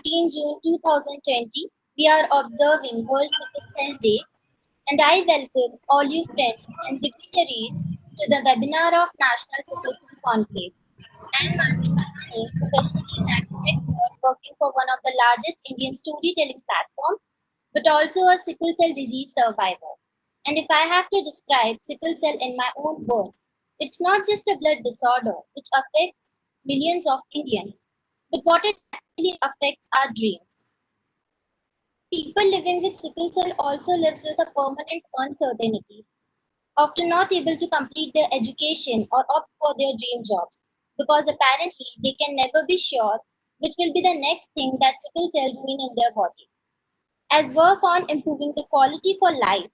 19 June 2020, we are observing World Sickle Cell Day, and I welcome all you friends and dignitaries to the webinar of National Sickle Cell Conclave. I am Nanami Kaname, professionally language expert working for one of the largest Indian storytelling platforms, but also a sickle cell disease survivor. And if I have to describe sickle cell in my own words, it's not just a blood disorder which affects millions of Indians, but what it actually affects our dreams. People living with sickle cell also lives with a permanent uncertainty, often not able to complete their education or opt for their dream jobs, because apparently they can never be sure which will be the next thing that sickle cell doing in their body. As work on improving the quality for life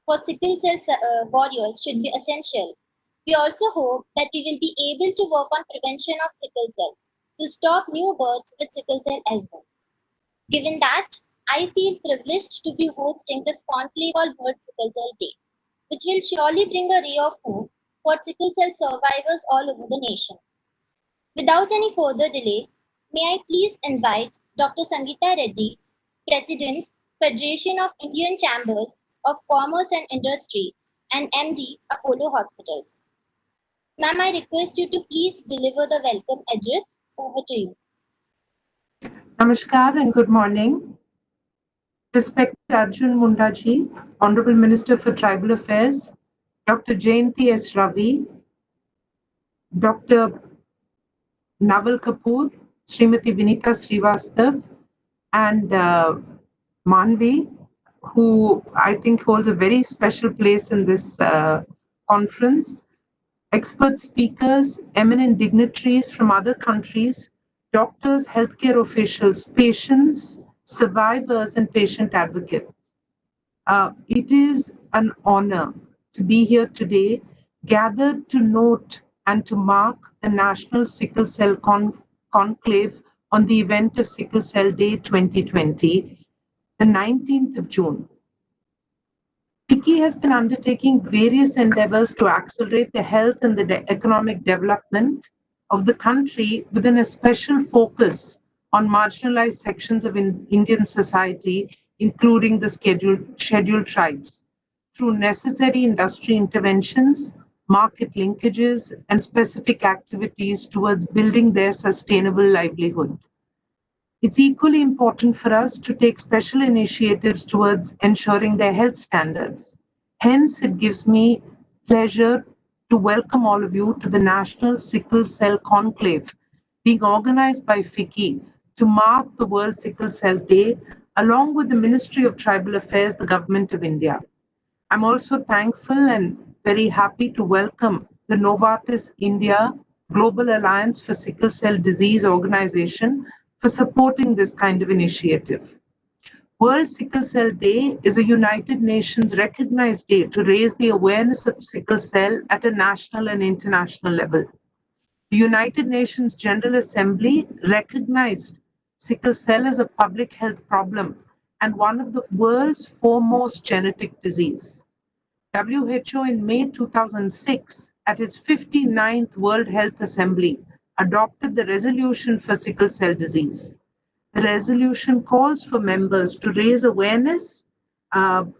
for sickle cell warriors should be essential, we also hope that we will be able to work on prevention of sickle cell to stop new births with sickle cell as well. Given that, I feel privileged to be hosting this conclave called World Sickle Cell Day, which will surely bring a ray of hope for sickle cell survivors all over the nation. Without any further delay, may I please invite Dr. Sangeeta Reddy, President, Federation of Indian Chambers of Commerce and Industry and MD, Apollo Hospitals. Ma'am, I request you to please deliver the welcome address. Over to you. Namaskar and good morning. Respected Arjun Mundaji, Honorable Minister for Tribal Affairs, Dr. Jayanti S. Ravi, Dr. Naval Kapoor, Srimati Vinita Srivastav, and Manvi, who I think holds a very special place in this conference, expert speakers, eminent dignitaries from other countries, doctors, healthcare officials, patients, survivors, and patient advocates. It is an honor to be here today, gathered to note and to mark the National Sickle Cell Conclave on the event of Sickle Cell Day 2020, the 19th of June. FICCI has been undertaking various endeavors to accelerate the health and the economic development of the country with a special focus on marginalized sections of Indian society, including the scheduled tribes, through necessary industry interventions, market linkages, and specific activities towards building their sustainable livelihood. It's equally important for us to take special initiatives towards ensuring their health standards. Hence, it gives me pleasure to welcome all of you to the National Sickle Cell Conclave, being organized by FICCI to mark the World Sickle Cell Day, along with the Ministry of Tribal Affairs, the Government of India. I'm also thankful and very happy to welcome the Novartis India Global Alliance for Sickle Cell Disease organization for supporting this kind of initiative. World Sickle Cell Day is a United Nations recognized day to raise the awareness of sickle cell at a national and international level. The United Nations General Assembly recognized sickle cell as a public health problem and one of the world's foremost genetic disease. WHO in May 2006, at its 59th World Health Assembly, adopted the resolution for sickle cell disease. The resolution calls for members to raise awareness of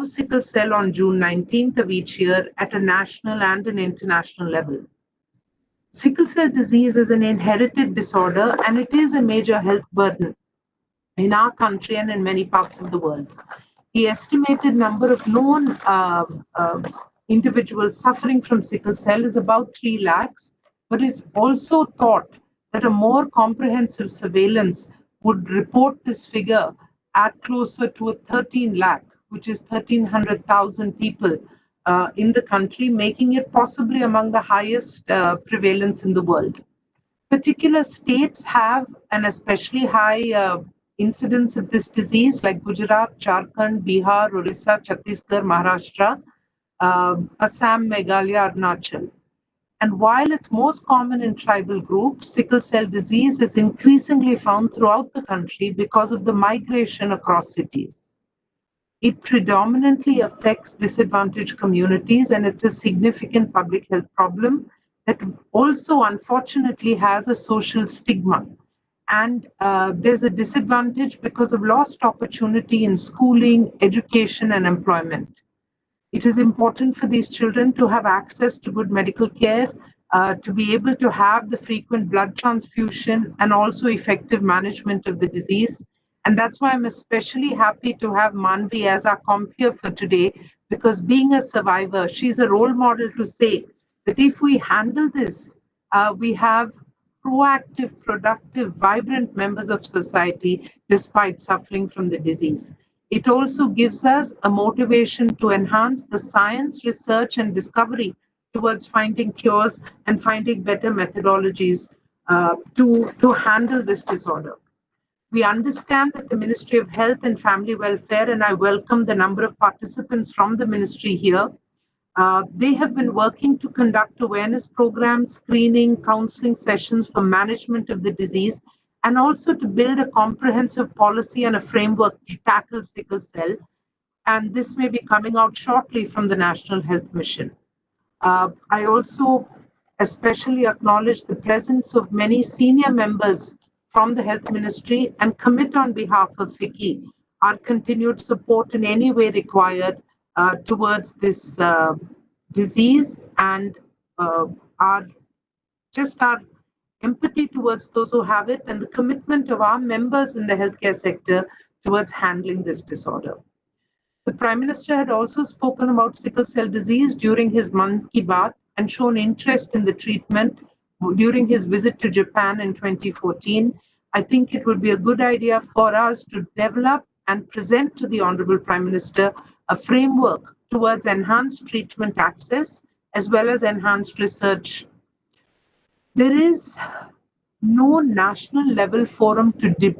sickle cell on June 19th of each year at a national and an international level. Sickle cell disease is an inherited disorder and it is a major health burden in our country and in many parts of the world. The estimated number of known individuals suffering from sickle cell is about 3 lakhs, but it's also thought that a more comprehensive surveillance would report this figure at closer to a 13 lakh, which is 1,300,000 people in the country, making it possibly among the highest prevalence in the world. Particular states have an especially high incidence of this disease, like Gujarat, Jharkhand, Bihar, Orissa, Chhattisgarh, Maharashtra, Assam, Meghalaya, Arunachal. And while it's most common in tribal groups, sickle cell disease is increasingly found throughout the country because of the migration across cities. It predominantly affects disadvantaged communities, and it's a significant public health problem that also unfortunately has a social stigma. And there's a disadvantage because of lost opportunity in schooling, education, and employment. It is important for these children to have access to good medical care, to be able to have the frequent blood transfusion and also effective management of the disease. And that's why I'm especially happy to have Manvi as our comp here for today, because being a survivor, she's a role model to say that if we handle this, we have proactive, productive, vibrant members of society despite suffering from the disease. It also gives us a motivation to enhance the science, research, and discovery towards finding cures and finding better methodologies to handle this disorder. We understand that the Ministry of Health and Family Welfare, and I welcome the number of participants from the ministry here, they have been working to conduct awareness programs, screening, counseling sessions for management of the disease, and also to build a comprehensive policy and a framework to tackle sickle cell. And this may be coming out shortly from the National Health Mission. I also especially acknowledge the presence of many senior members from the Health Ministry and commit on behalf of FICCI our continued support in any way required towards this disease and our our empathy towards those who have it and the commitment of our members in the healthcare sector towards handling this disorder. The Prime Minister had also spoken about sickle cell disease during his Mann Ki Baat and shown interest in the treatment during his visit to Japan in 2014. I think it would be a good idea for us to develop and present to the Honorable Prime Minister a framework towards enhanced treatment access as well as enhanced research. There is no national level forum to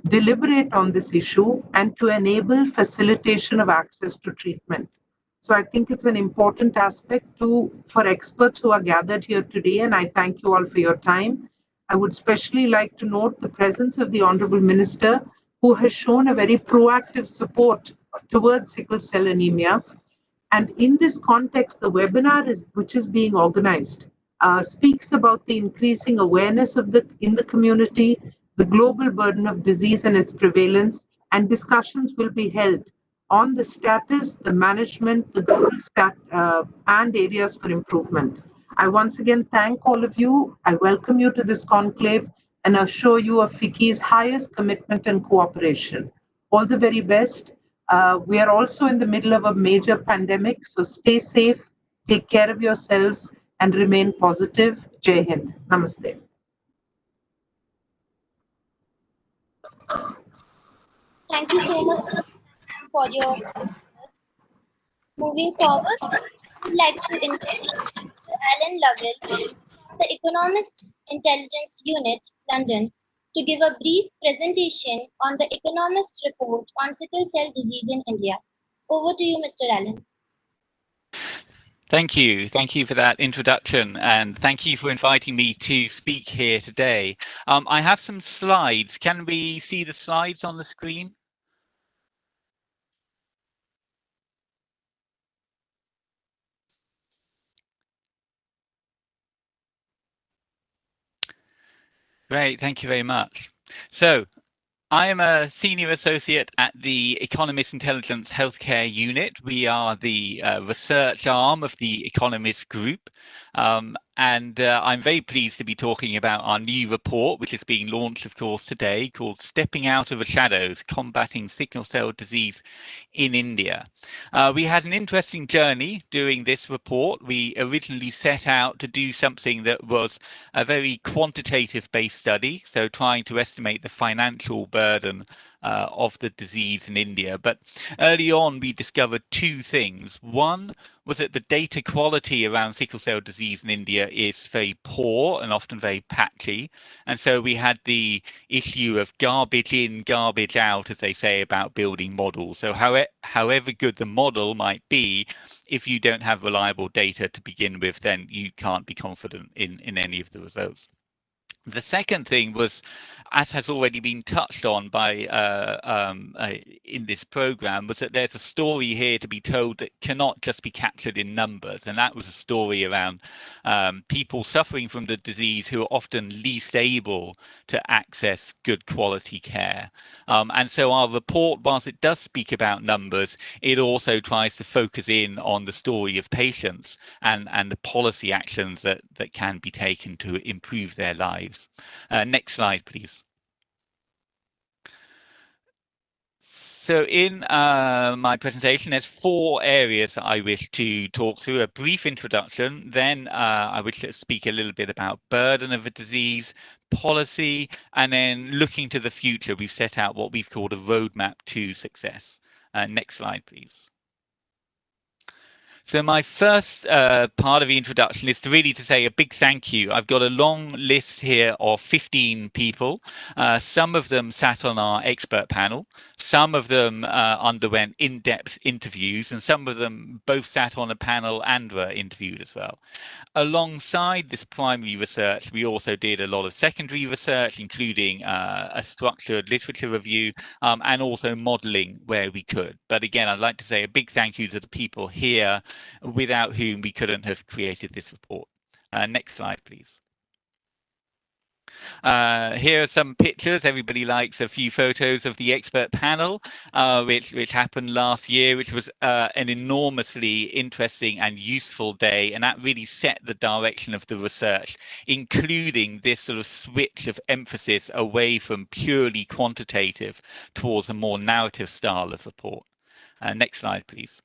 deliberate on this issue and to enable facilitation of access to treatment. So I think it's an important aspect for experts who are gathered here today, and I thank you all for your time. I would especially like to note the presence of the Honorable Minister, who has shown a very proactive support towards sickle cell anemia. And in this context, the webinar which is being organized speaks about the increasing awareness in the community, the global burden of disease and its prevalence, and discussions will be held on the status, the management, the global and areas for improvement. I once again thank all of you. I welcome you to this conclave and assure you of FICCI's highest commitment and cooperation. All the very best. We are also in the middle of a major pandemic, so stay safe, take care of yourselves, and remain positive. Jai Hind. Namaste. Thank you so much for your words. Moving forward, I would like to introduce Mr. Alan Lovell from the Economist Intelligence Unit, London, to give a brief presentation on the Economist report on sickle cell disease in India. Over to you, Mr. Allen. Thank you. Thank you for that introduction, and thank you for inviting me to speak here today. I have some slides. Can we see the slides on the screen? Great, thank you very much. So, I am a senior associate at the Economist Intelligence Healthcare Unit. We are the research arm of the Economist Group. And I'm very pleased to be talking about our new report, which is being launched, of course, today, called Stepping Out of the Shadows, Combating Sickle Cell Disease in India. We had an interesting journey doing this report. We originally set out to do something that was a very quantitative-based study, so trying to estimate the financial burden of the disease in India. But early on, we discovered two things. One was that the data quality around sickle cell disease in India is very poor and often very patchy. And so we had the issue of garbage in, garbage out, as they say, about building models. So however good the model might be, if you don't have reliable data to begin with, then you can't be confident in any of the results. The second thing was, as has already been touched on by in this program, was that there's a story here to be told that cannot just be captured in numbers, and that was a story around people suffering from the disease who are often least able to access good quality care. And so our report, whilst it does speak about numbers, it also tries to focus in on the story of patients and the policy actions that can be taken to improve their lives. Next slide, please. So in my presentation, there's 4 areas that I wish to talk through. A brief introduction, then I wish to speak a little bit about burden of a disease, policy, and then looking to the future, we've set out what we've called a roadmap to success. Next slide, please. So my first part of the introduction is really to say a big thank you. I've got a long list here of 15 people. Some of them sat on our expert panel. Some of them underwent in-depth interviews, and some of them both sat on a panel and were interviewed as well. Alongside this primary research, we also did a lot of secondary research, including a structured literature review and also modeling where we could. But again, I'd like to say a big thank you to the people here without whom we couldn't have created this report. Next slide, please. Here are some pictures. Everybody likes a few photos of the expert panel, which happened last year, which was an enormously interesting and useful day, and that really set the direction of the research, including this sort of switch of emphasis away from purely quantitative towards a more narrative style of report. Next slide, please.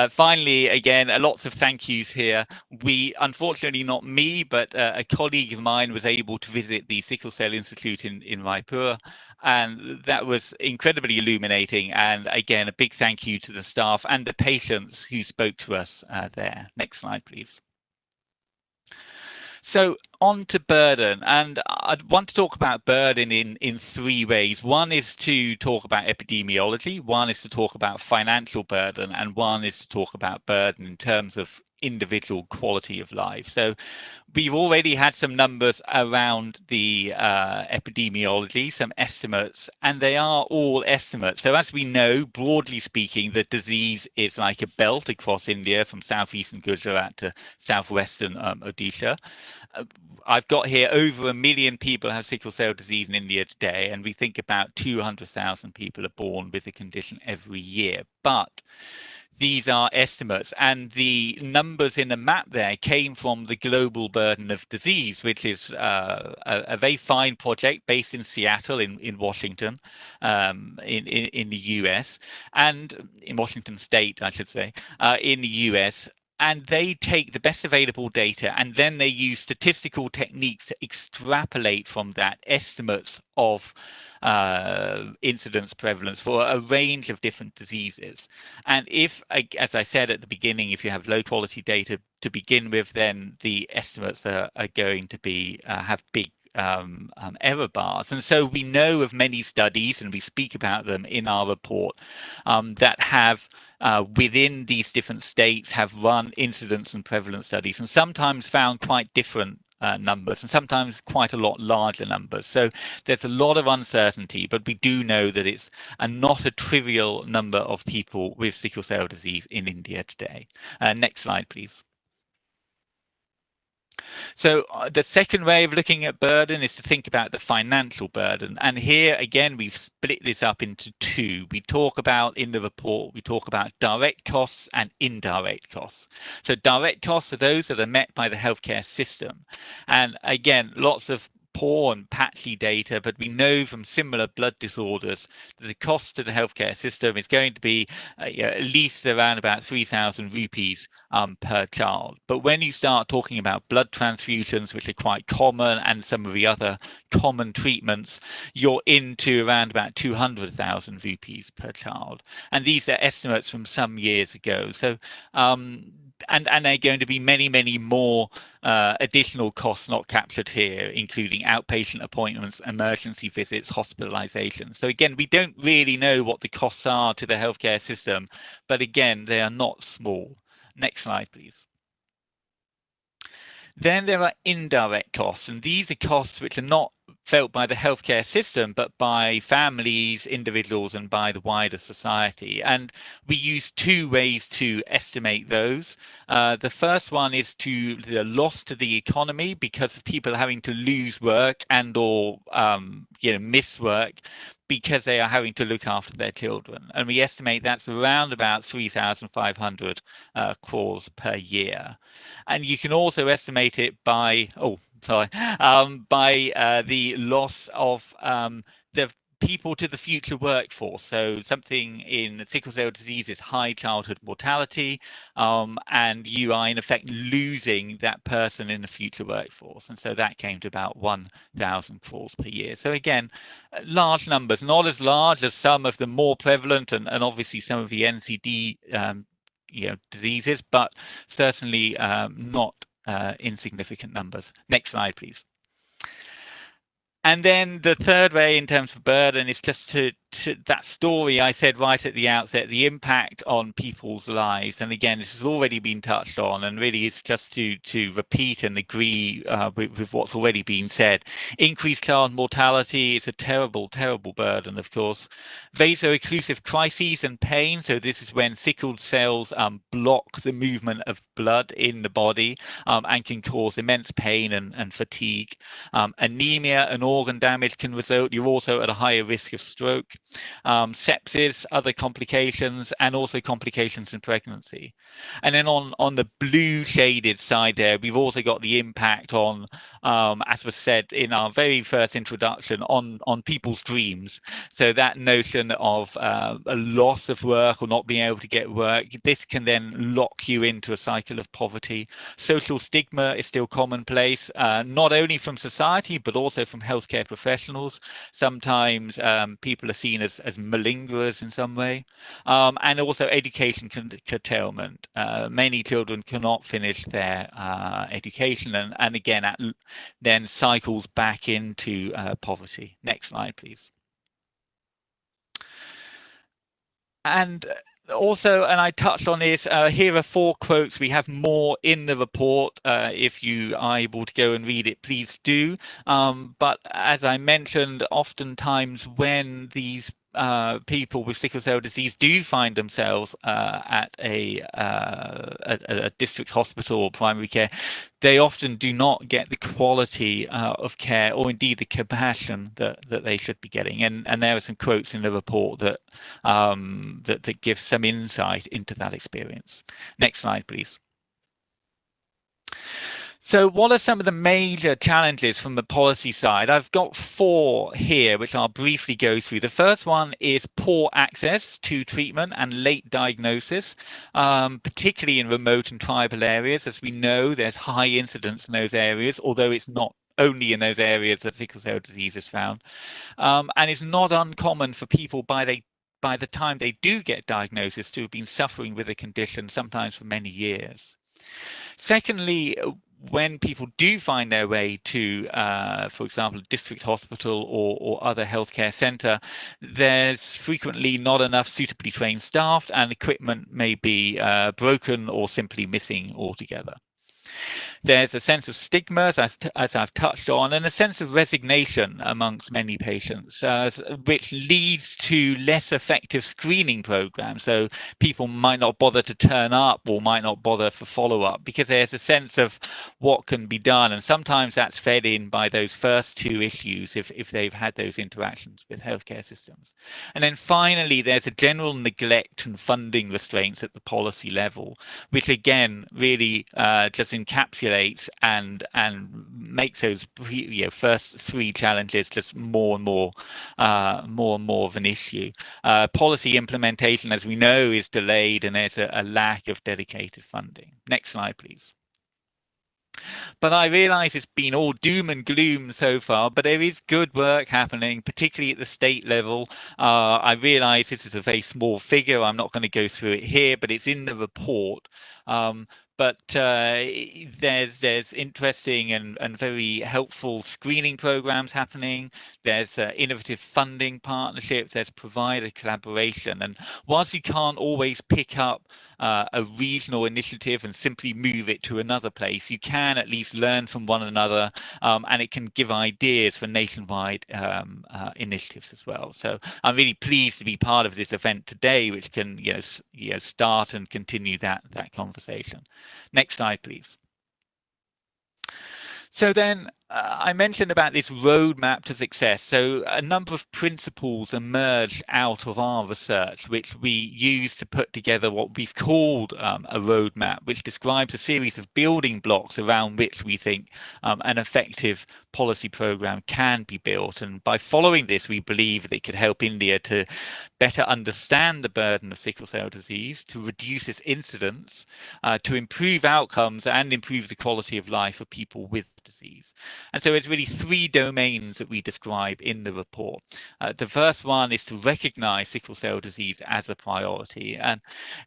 Finally, again, lots of thank yous here. We, unfortunately not me, but a colleague of mine was able to visit the Sickle Cell Institute in Raipur, and that was incredibly illuminating. And again, a big thank you to the staff and the patients who spoke to us there. Next slide, please. So on to burden, and I want to talk about burden in 3 ways. One is to talk about epidemiology, one is to talk about financial burden, and one is to talk about burden in terms of individual quality of life. So we've already had some numbers around the epidemiology, some estimates, and they are all estimates. So as we know, broadly speaking, the disease is like a belt across India from southeastern Gujarat to southwestern Odisha. I've got here over 1 million people have sickle cell disease in India today, and we think about 200,000 people are born with the condition every year. But these are estimates, and the numbers in the map there came from the Global Burden of Disease, which is a very fine project based in Seattle in Washington, in the US, and in Washington State, I should say, in the US. And they take the best available data, and then they use statistical techniques to extrapolate from that estimates of incidence prevalence for a range of different diseases. And if, as I said at the beginning, if you have low quality data to begin with, then the estimates are going to be have big error bars. And so we know of many studies, and we speak about them in our report, that have within these different states have run incidence and prevalence studies, and sometimes found quite different numbers, and sometimes quite a lot larger numbers. So there's a lot of uncertainty, but we do know that it's not a trivial number of people with sickle cell disease in India today. Next slide, please. So the second way of looking at burden is to think about the financial burden. And here, again, we've split this up into 2. We talk about, in the report, we talk about direct costs and indirect costs. So direct costs are those that are met by the healthcare system. And again, lots of poor and patchy data, but we know from similar blood disorders that the cost to the healthcare system is going to be at least around about 3,000 rupees per child. But when you start talking about blood transfusions, which are quite common, and some of the other common treatments, you're into around about 200,000 rupees per child. And these are estimates from some years ago. So and there are going to be many, many more additional costs not captured here, including outpatient appointments, emergency visits, hospitalization. So again, we don't really know what the costs are to the healthcare system, but again, they are not small. Next slide, please. Then there are indirect costs, and these are costs which are not felt by the healthcare system, but by families, individuals, and by the wider society. And we use two ways to estimate those. The first one is the loss to the economy because of people having to lose work and or miss work because they are having to look after their children. And we estimate that's around about 3,500 crores per year. And you can also estimate it by, by the loss of the people to the future workforce. So something in sickle cell disease is high childhood mortality, and you are in effect losing that person in the future workforce. And so that came to about 1,000 crores per year. So again, large numbers, not as large as some of the more prevalent and obviously some of the NCD diseases, but certainly not insignificant numbers. Next slide, please. And then the third way in terms of burden is just to that story I said right at the outset, the impact on people's lives. And again, this has already been touched on, and really it's just to repeat and agree with what's already been said. Increased child mortality is a terrible, terrible burden, of course. Vaso-occlusive crises and pain. So this is when sickled cells block the movement of blood in the body and can cause immense pain and fatigue. Anemia and organ damage can result. You're also at a higher risk of stroke. Sepsis, other complications, and also complications in pregnancy. And then on the blue shaded side there, we've also got the impact on, as was said in our very first introduction, on people's dreams. So that notion of a loss of work or not being able to get work, this can then lock you into a cycle of poverty. Social stigma is still commonplace, not only from society, but also from healthcare professionals. Sometimes people are seen as malingerers in some way, and also education curtailment. Many children cannot finish their education, and again, then cycles back into poverty. Next slide, please. And also, and I touched on this, here are 4 quotes. We have more in the report. If you are able to go and read it, please do. But as I mentioned, oftentimes when these people with sickle cell disease do find themselves at a district hospital or primary care, they often do not get the quality of care or indeed the compassion that they should be getting. And there are some quotes in the report that that give some insight into that experience. Next slide, please. So what are some of the major challenges from the policy side? I've got 4 here, which I'll briefly go through. The first one is poor access to treatment and late diagnosis, particularly in remote and tribal areas. As we know, there's high incidence in those areas, although it's not only in those areas that sickle cell disease is found. And it's not uncommon for people by the time they do get diagnosis to have been suffering with a condition, sometimes for many years. Secondly, when people do find their way to, for example, a district hospital or other healthcare center, there's frequently not enough suitably trained staff, and equipment may be broken or simply missing altogether. There's a sense of stigma, as I've touched on, and a sense of resignation amongst many patients, which leads to less effective screening programs. So people might not bother to turn up or might not bother for follow-up because there's a sense of what can be done. And sometimes that's fed in by those first 2 issues if they've had those interactions with healthcare systems. And then finally, there's a general neglect and funding restraints at the policy level, which again really just encapsulates and makes those first 3 challenges just more and more of an issue. Policy implementation, as we know, is delayed, and there's a lack of dedicated funding. Next slide, please. But I realize it's been all doom and gloom so far, but there is good work happening, particularly at the state level. I realize this is a very small figure. I'm not going to go through it here, but it's in the report. But there's interesting and very helpful screening programs happening. There's innovative funding partnerships. There's provider collaboration. And whilst you can't always pick up a regional initiative and simply move it to another place. You can at least learn from one another, and it can give ideas for nationwide initiatives as well. So I'm really pleased to be part of this event today, which can start and continue that conversation. Next slide, please. So then I mentioned about this roadmap to success. So a number of principles emerged out of our research, which we use to put together what we've called a roadmap, which describes a series of building blocks around which we think an effective policy program can be built. And by following this, we believe that it could help India to better understand the burden of sickle cell disease, to reduce its incidence, to improve outcomes and improve the quality of life for people with disease. And so it's really three domains that we describe in the report. The first one is to recognize sickle cell disease as a priority. And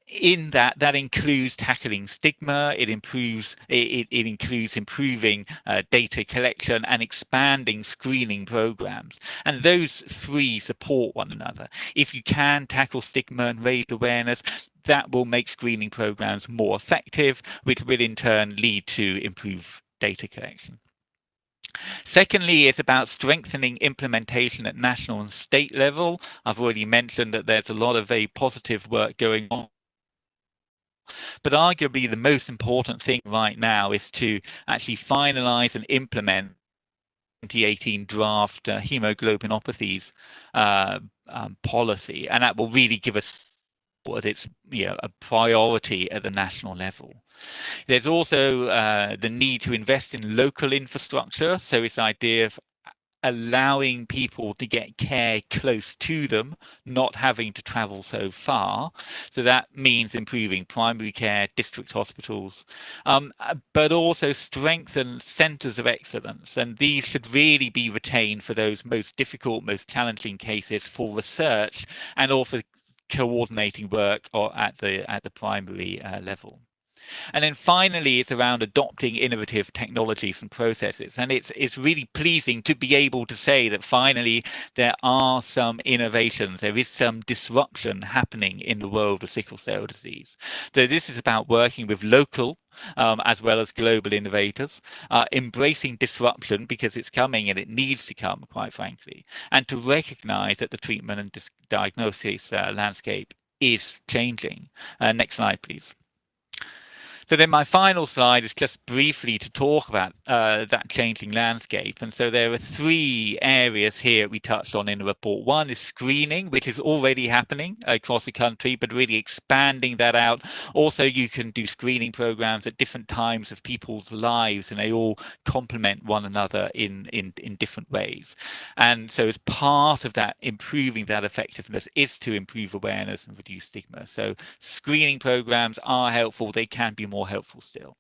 in that includes tackling stigma, it includes improving data collection and expanding screening programs. And those three support one another. If you can tackle stigma and raise awareness, that will make screening programs more effective, which will in turn lead to improved data collection. Secondly, it's about strengthening implementation at national and state level. I've already mentioned that there's a lot of very positive work going on. But arguably the most important thing right now is to actually finalize and implement 2018 draft hemoglobinopathies policy, and that will really give us that it's a priority at the national level. There's also the need to invest in local infrastructure. So this idea of allowing people to get care close to them, not having to travel so far. So that means improving primary care, district hospitals, but also strengthen centres of excellence. And these should really be retained for those most difficult, most challenging cases for research and also coordinating work or at the primary level. And then finally, it's around adopting innovative technologies and processes. And it's really pleasing to be able to say that finally there are some innovations, there is some disruption happening in the world of sickle cell disease. So this is about working with local as well as global innovators, embracing disruption because it's coming and it needs to come, quite frankly, and to recognize that the treatment and diagnosis landscape is changing. Next slide, please. So then my final slide is just briefly to talk about that changing landscape. And so there are three areas here we touched on in the report. One is screening, which is already happening across the country, but really expanding that out. Also, you can do screening programs at different times of people's lives, and they all complement one another in different ways. And so as part of that, improving that effectiveness is to improve awareness and reduce stigma. So screening programs are helpful. They can be more helpful still.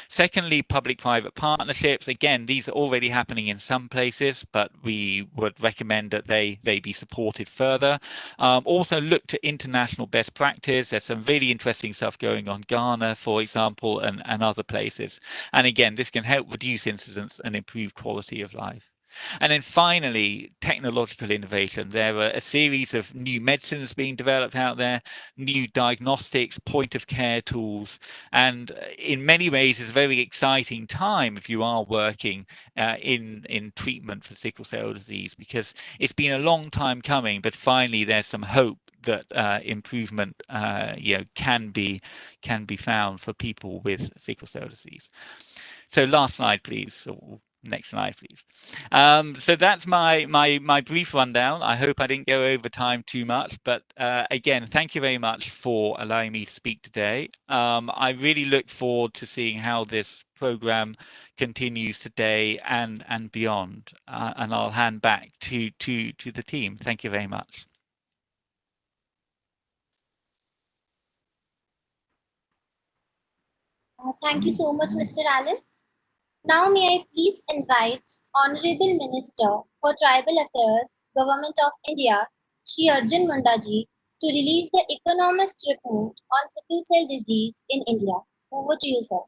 Secondly, public-private partnerships. Again, these are already happening in some places, but we would recommend that they be supported further. Also look to international best practice. There's some really interesting stuff going on, Ghana, for example, and other places. And again, this can help reduce incidence and improve quality of life. And then finally, technological innovation. There are a series of new medicines being developed out there, new diagnostics, point of care tools, and in many ways it's a very exciting time if you are working in treatment for sickle cell disease, because it's been a long time coming, but finally there's some hope that improvement can be found for people with sickle cell disease. So last slide, please. Next slide, please. So that's my brief rundown. I hope I didn't go over time too much, but again, thank you very much for allowing me to speak today. I really look forward to seeing how this program continues today and beyond. And I'll hand back to the team. Thank you very much. Thank you so much, Mr. Allen. Now may I please invite Honorable Minister for Tribal Affairs, Government of India, Shri Arjun Mundaji, to release the Economist report on sickle cell disease in India. Over to you, sir.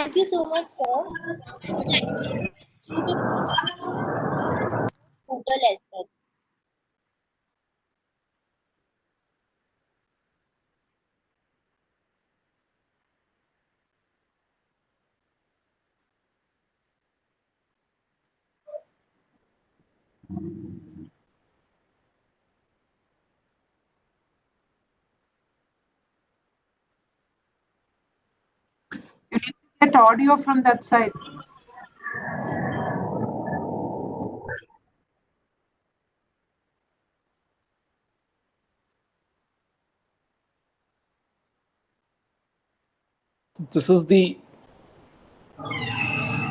Thank you so much, sir. Now I would like to request you to portal as well. You need to get audio from that side. This is the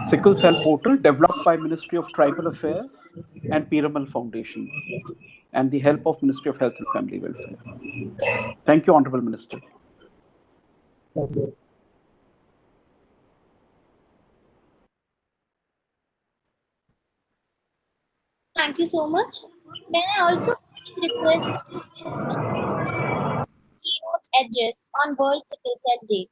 Sickle Cell Portal developed by Ministry of Tribal Affairs and Piramal Foundation and the help of Ministry of Health and Family Welfare. Thank you, Honorable Minister. Thank you so much. May I also please request keynote address on World Sickle Cell Day?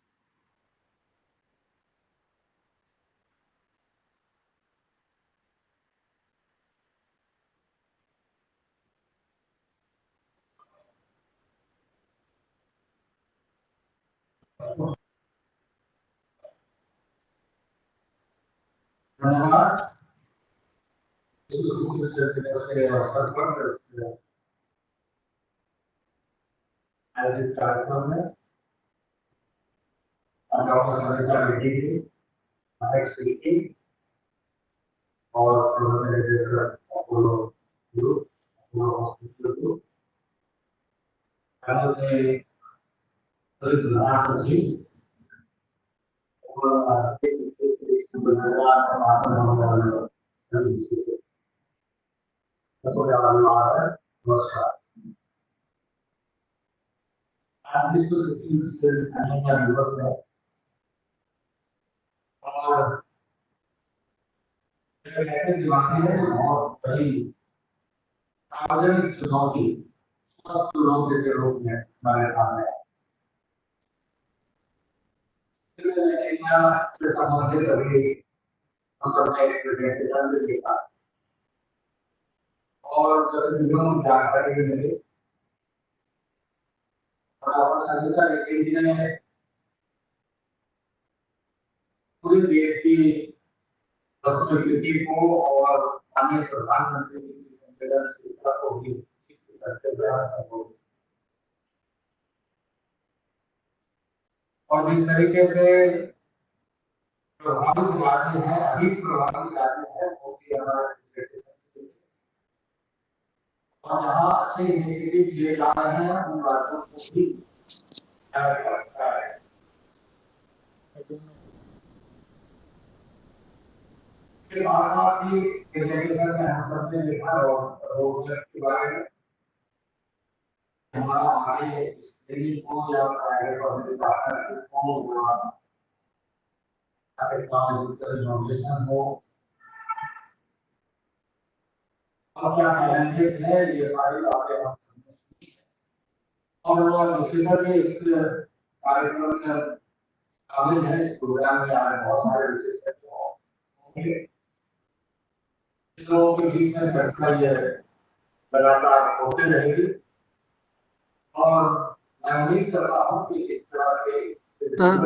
Sir,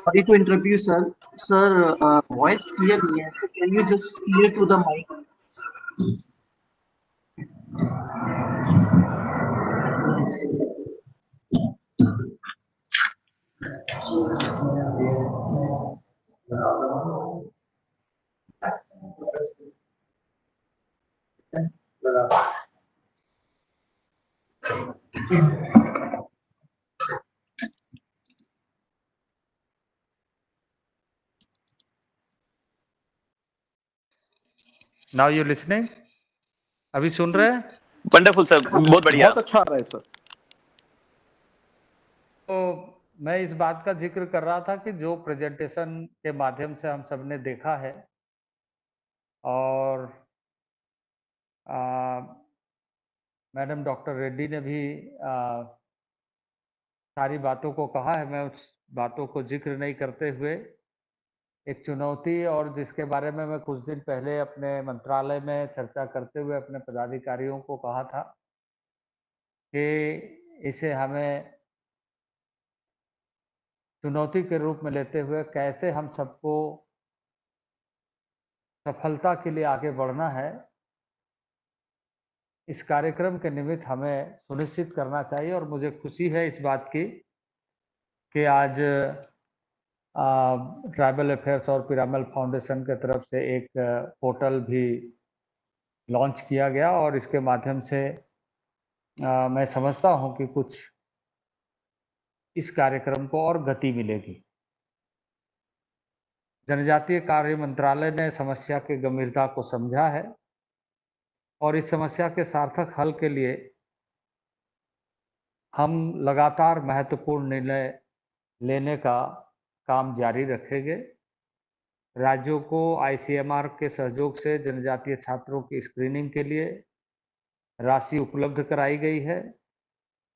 sorry to interrupt you, sir. Sir, voice clear नहीं है. So can you just clear to the mic? Now you listening? अभी सुन रहे हैं? Wonderful sir, बहुत बढ़िया, बहुत अच्छा आ रहा है सर। तो मैं इस बात का जिक्र कर रहा था कि जो प्रेजेंटेशन के माध्यम से हम सबने देखा है और मैडम डॉक्टर रेड्डी ने भी सारी बातों को कहा है, मैं उस बातों को जिक्र नहीं करते हुए एक चुनौती और जिसके बारे में मैं कुछ दिन पहले अपने मंत्रालय में चर्चा करते हुए अपने पदाधिकारियों को कहा था कि इसे हमें चुनौती के रूप में लेते हुए कैसे हम सबको सफलता के लिए आगे बढ़ना है, इस कार्यक्रम के निमित्त हमें सुनिश्चित करना चाहिए। और मुझे खुशी है इस बात की कि आज ट्राइबल अफेयर्स और पिरामल फाउंडेशन की तरफ से एक पोर्टल भी लॉन्च किया गया और इसके माध्यम से मैं समझता हूं कि कुछ इस कार्यक्रम को और गति मिलेगी। जनजातीय कार्य मंत्रालय ने समस्या की गंभीरता को समझा है और इस समस्या के सार्थक हल के लिए हम लगातार महत्वपूर्ण निर्णय लेने का काम जारी रखेंगे। राज्यों को आईसीएमआर के सहयोग से जनजातीय छात्रों की स्क्रीनिंग के लिए राशि उपलब्ध कराई गई है।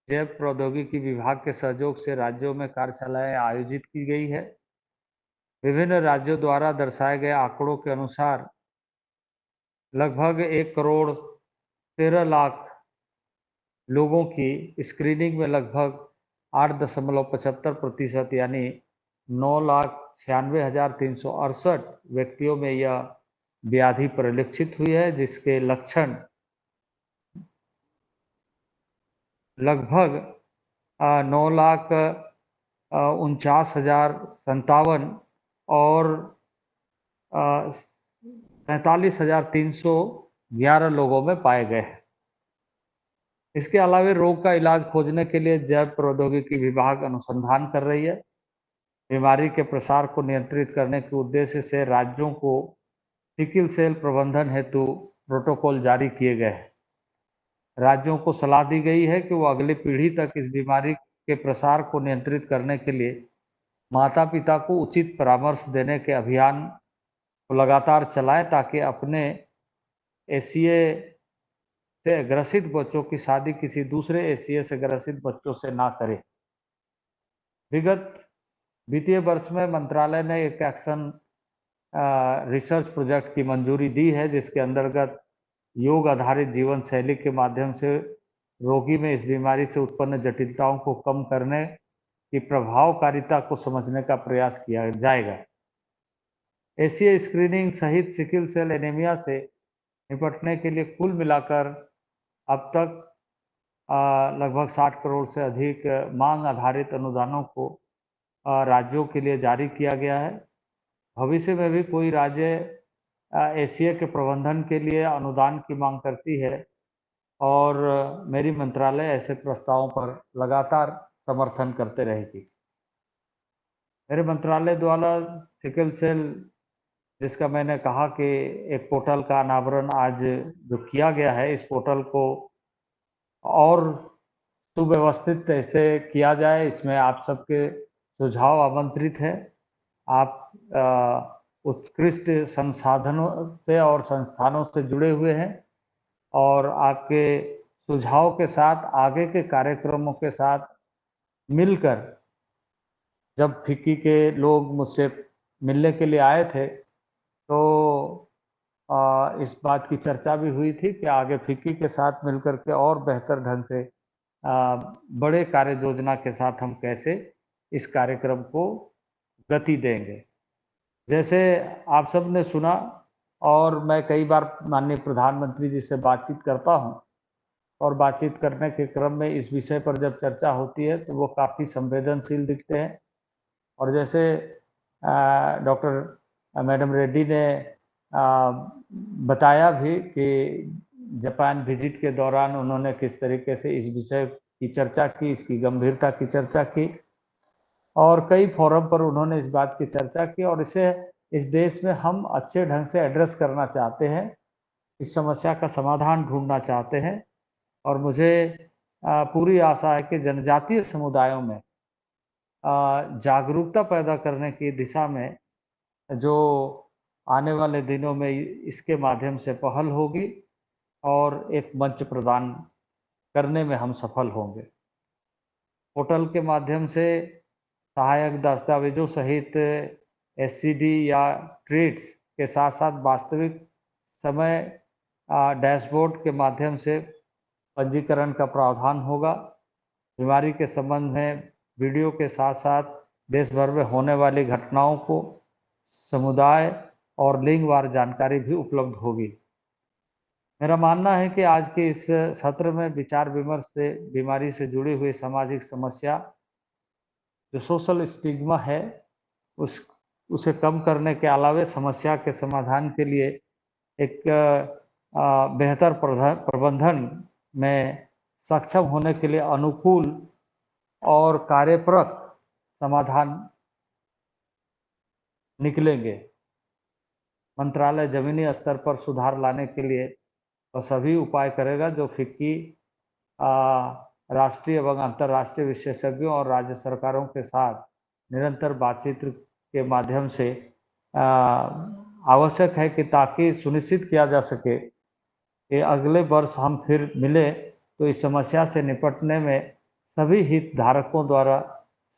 जैव प्रौद्योगिकी विभाग के सहयोग से राज्यों में कार्यशालाएं आयोजित की गई है। विभिन्न राज्यों द्वारा दर्शाए गए आंकड़ों के अनुसार लगभग 1,13,00,000 लोगों की स्क्रीनिंग में लगभग 8.75% यानी 9,96,368 व्यक्तियों में यह व्याधि परिलक्षित हुई है, जिसके लक्षण लगभग 9,49,057 और 43,311 लोगों में पाए गए हैं। इसके अलावा रोग का इलाज खोजने के लिए जैव प्रौद्योगिकी विभाग अनुसंधान कर रही है। बीमारी के प्रसार को नियंत्रित करने के उद्देश्य से राज्यों को सिकल सेल प्रबंधन हेतु प्रोटोकॉल जारी किए गए हैं। राज्यों को सलाह दी गई है कि वो अगली पीढ़ी तक इस बीमारी के प्रसार को नियंत्रित करने के लिए माता पिता को उचित परामर्श देने के अभियान को लगातार चलाएं ताकि अपने एसीए से ग्रसित बच्चों की शादी किसी दूसरे एसीए से ग्रसित बच्चों से ना करें। विगत वित्तीय वर्ष में मंत्रालय ने एक एक्शन रिसर्च प्रोजेक्ट की मंजूरी दी है, जिसके अंतर्गत योग आधारित जीवन शैली के माध्यम से रोगी में इस बीमारी से उत्पन्न जटिलताओं को कम करने की प्रभावकारिता को समझने का प्रयास किया जाएगा। एसीए स्क्रीनिंग सहित सिकल सेल एनीमिया से निपटने के लिए कुल मिलाकर अब तक लगभग 60 करोड़ से अधिक मांग आधारित अनुदानों को राज्यों के लिए जारी किया गया है। भविष्य में भी कोई राज्य एसीए के प्रबंधन के लिए अनुदान की मांग करती है और मेरी मंत्रालय ऐसे प्रस्तावों पर लगातार समर्थन करते रहेगी। मेरे मंत्रालय द्वारा सिकल सेल, जिसका मैंने कहा कि एक पोर्टल का अनावरण आज जो किया गया है, इस पोर्टल को और सुव्यवस्थित कैसे किया जाए, इसमें आप सबके सुझाव आमंत्रित है। आप उत्कृष्ट संसाधनों से और संस्थानों से जुड़े हुए हैं और आपके सुझाव के साथ आगे के कार्यक्रमों के साथ मिलकर, जब फिक्की के लोग मुझसे मिलने के लिए आए थे तो इस बात की चर्चा भी हुई थी कि आगे फिक्की के साथ मिलकर के और बेहतर ढंग से बड़े कार्य योजना के साथ हम कैसे इस कार्यक्रम को गति देंगे। जैसे आप सब ने सुना और मैं कई बार माननीय प्रधानमंत्री जी से बातचीत करता हूं और बातचीत करने के क्रम में इस विषय पर जब चर्चा होती है तो वो काफ़ी संवेदनशील दिखते हैं। और जैसे डॉक्टर मैडम रेड्डी ने बताया भी कि जापान विजिट के दौरान उन्होंने किस तरीके से इस विषय की चर्चा की, इसकी गंभीरता की चर्चा की और कई फोरम पर उन्होंने इस बात की चर्चा की और इसे इस देश में हम अच्छे ढंग से एड्रेस करना चाहते हैं, इस समस्या का समाधान ढूंढना चाहते हैं। और मुझे पूरी आशा है कि जनजातीय समुदायों में जागरूकता पैदा करने की दिशा में जो आने वाले दिनों में इसके माध्यम से पहल होगी और एक मंच प्रदान करने में हम सफल होंगे। पोर्टल के माध्यम से सहायक दस्तावेजों सहित SCD या ट्रीट्स के साथ साथ वास्तविक समय डैशबोर्ड के माध्यम से पंजीकरण का प्रावधान होगा। बीमारी के संबंध में वीडियो के साथ साथ देश भर में होने वाली घटनाओं को समुदाय और लिंगवार जानकारी भी उपलब्ध होगी। मेरा मानना है कि आज के इस सत्र में विचार विमर्श से बीमारी से जुड़ी हुई सामाजिक समस्या, जो सोशल स्टिग्मा है, उसे कम करने के अलावा समस्या के समाधान के लिए एक बेहतर प्रबंधन में सक्षम होने के लिए अनुकूल और कार्यप्रक समाधान निकलेंगे। मंत्रालय जमीनी स्तर पर सुधार लाने के लिए वह सभी उपाय करेगा जो फिक्की राष्ट्रीय एवं अंतर्राष्ट्रीय विशेषज्ञों और राज्य सरकारों के साथ निरंतर बातचीत के माध्यम से आवश्यक है कि ताकि सुनिश्चित किया जा सके कि अगले वर्ष हम फिर मिले तो इस समस्या से निपटने में सभी हितधारकों द्वारा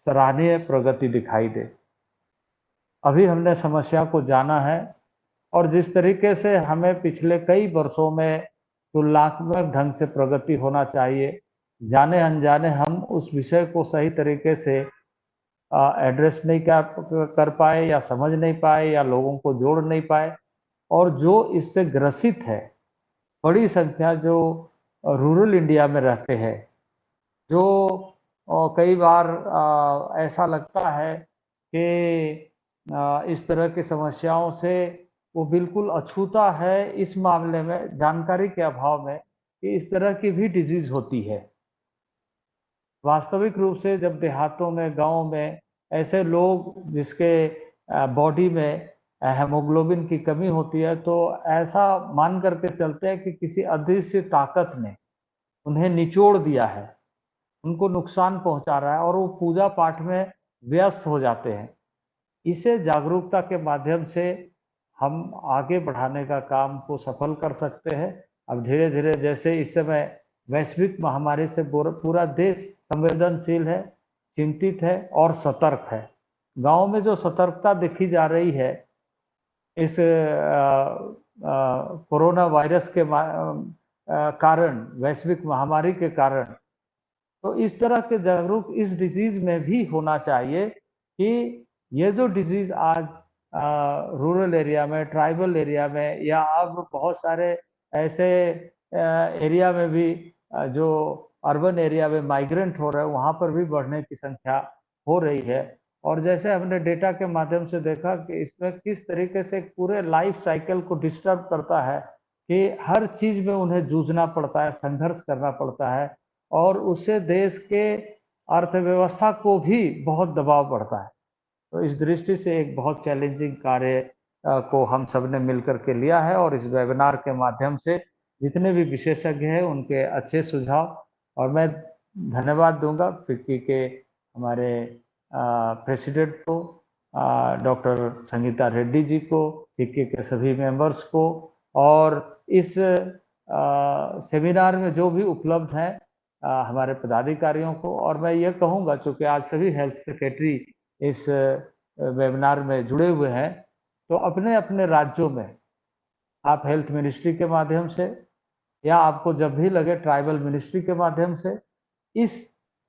सराहनीय प्रगति दिखाई दे। अभी हमने समस्या को जाना है और जिस तरीके से हमें पिछले कई वर्षों में तुलनात्मक ढंग से प्रगति होना चाहिए, जाने अनजाने हम उस विषय को सही तरीके से एड्रेस नहीं कर पाए या समझ नहीं पाए या लोगों को जोड़ नहीं पाए, और जो इससे ग्रसित है बड़ी संख्या जो रूरल इंडिया में रहते हैं, जो कई बार ऐसा लगता है कि इस तरह की समस्याओं से वो बिल्कुल अछूता है इस मामले में जानकारी के अभाव में कि इस तरह की भी डिजीज होती है। वास्तविक रूप से जब देहातों में, गांव में ऐसे लोग जिसके बॉडी में हेमोग्लोबिन की कमी होती है, तो ऐसा मान करके चलते हैं कि किसी अदृश्य ताकत ने उन्हें निचोड़ दिया है, उनको नुकसान पहुंचा रहा है और वो पूजा पाठ में व्यस्त हो जाते हैं। इसे जागरूकता के माध्यम से हम आगे बढ़ाने का काम को सफल कर सकते हैं। अब धीरे धीरे जैसे इस समय वैश्विक महामारी से पूरा देश संवेदनशील है, चिंतित है और सतर्क है। गांव में जो सतर्कता देखी जा रही है इस कोरोना वायरस के कारण, वैश्विक महामारी के कारण, तो इस तरह के जागरूक इस डिजीज में भी होना चाहिए कि ये जो डिजीज आज रूरल एरिया में, ट्राइबल एरिया में या अब बहुत सारे ऐसे एरिया में भी जो अर्बन एरिया में माइग्रेंट हो रहे हैं, वहाँ पर भी बढ़ने की संख्या हो रही है। और जैसे हमने डेटा के माध्यम से देखा कि इसमें किस तरीके से पूरे लाइफ साइकिल को डिस्टर्ब करता है कि हर चीज में उन्हें जूझना पड़ता है, संघर्ष करना पड़ता है और उससे देश के अर्थव्यवस्था को भी बहुत दबाव पड़ता है। तो इस दृष्टि से एक बहुत चैलेंजिंग कार्य को हम सब ने मिलकर के लिया है और इस वेबिनार के माध्यम से जितने भी विशेषज्ञ हैं उनके अच्छे सुझाव, और मैं धन्यवाद दूंगा फिक्की के हमारे प्रेसिडेंट को, डॉक्टर संगीता रेड्डी जी को, फिक्की के सभी मेंबर्स को, और इस सेमिनार में जो भी उपलब्ध हैं हमारे पदाधिकारियों को। और मैं ये कहूँगा, चूँकि आज सभी हेल्थ सेक्रेटरी इस वेबिनार में जुड़े हुए हैं, तो अपने अपने राज्यों में आप हेल्थ मिनिस्ट्री के माध्यम से या आपको जब भी लगे ट्राइबल मिनिस्ट्री के माध्यम से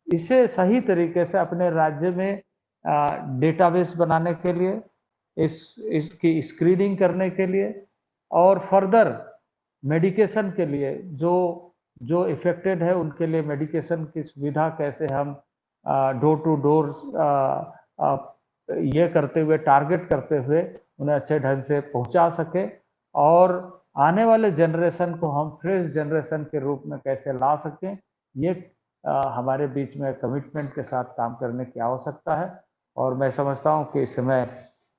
इसे सही तरीके से अपने राज्य में डेटाबेस बनाने के लिए, इसकी स्क्रीनिंग करने के लिए और फर्दर मेडिकेशन के लिए जो इफेक्टेड है उनके लिए मेडिकेशन की सुविधा कैसे हम डोर टू डोर ये करते हुए, टारगेट करते हुए उन्हें अच्छे ढंग से पहुंचा सके और आने वाले जनरेशन को हम फ्रेश जनरेशन के रूप में कैसे ला सकें, ये हमारे बीच में कमिटमेंट के साथ काम करने की आवश्यकता है। और मैं समझता हूँ कि इस समय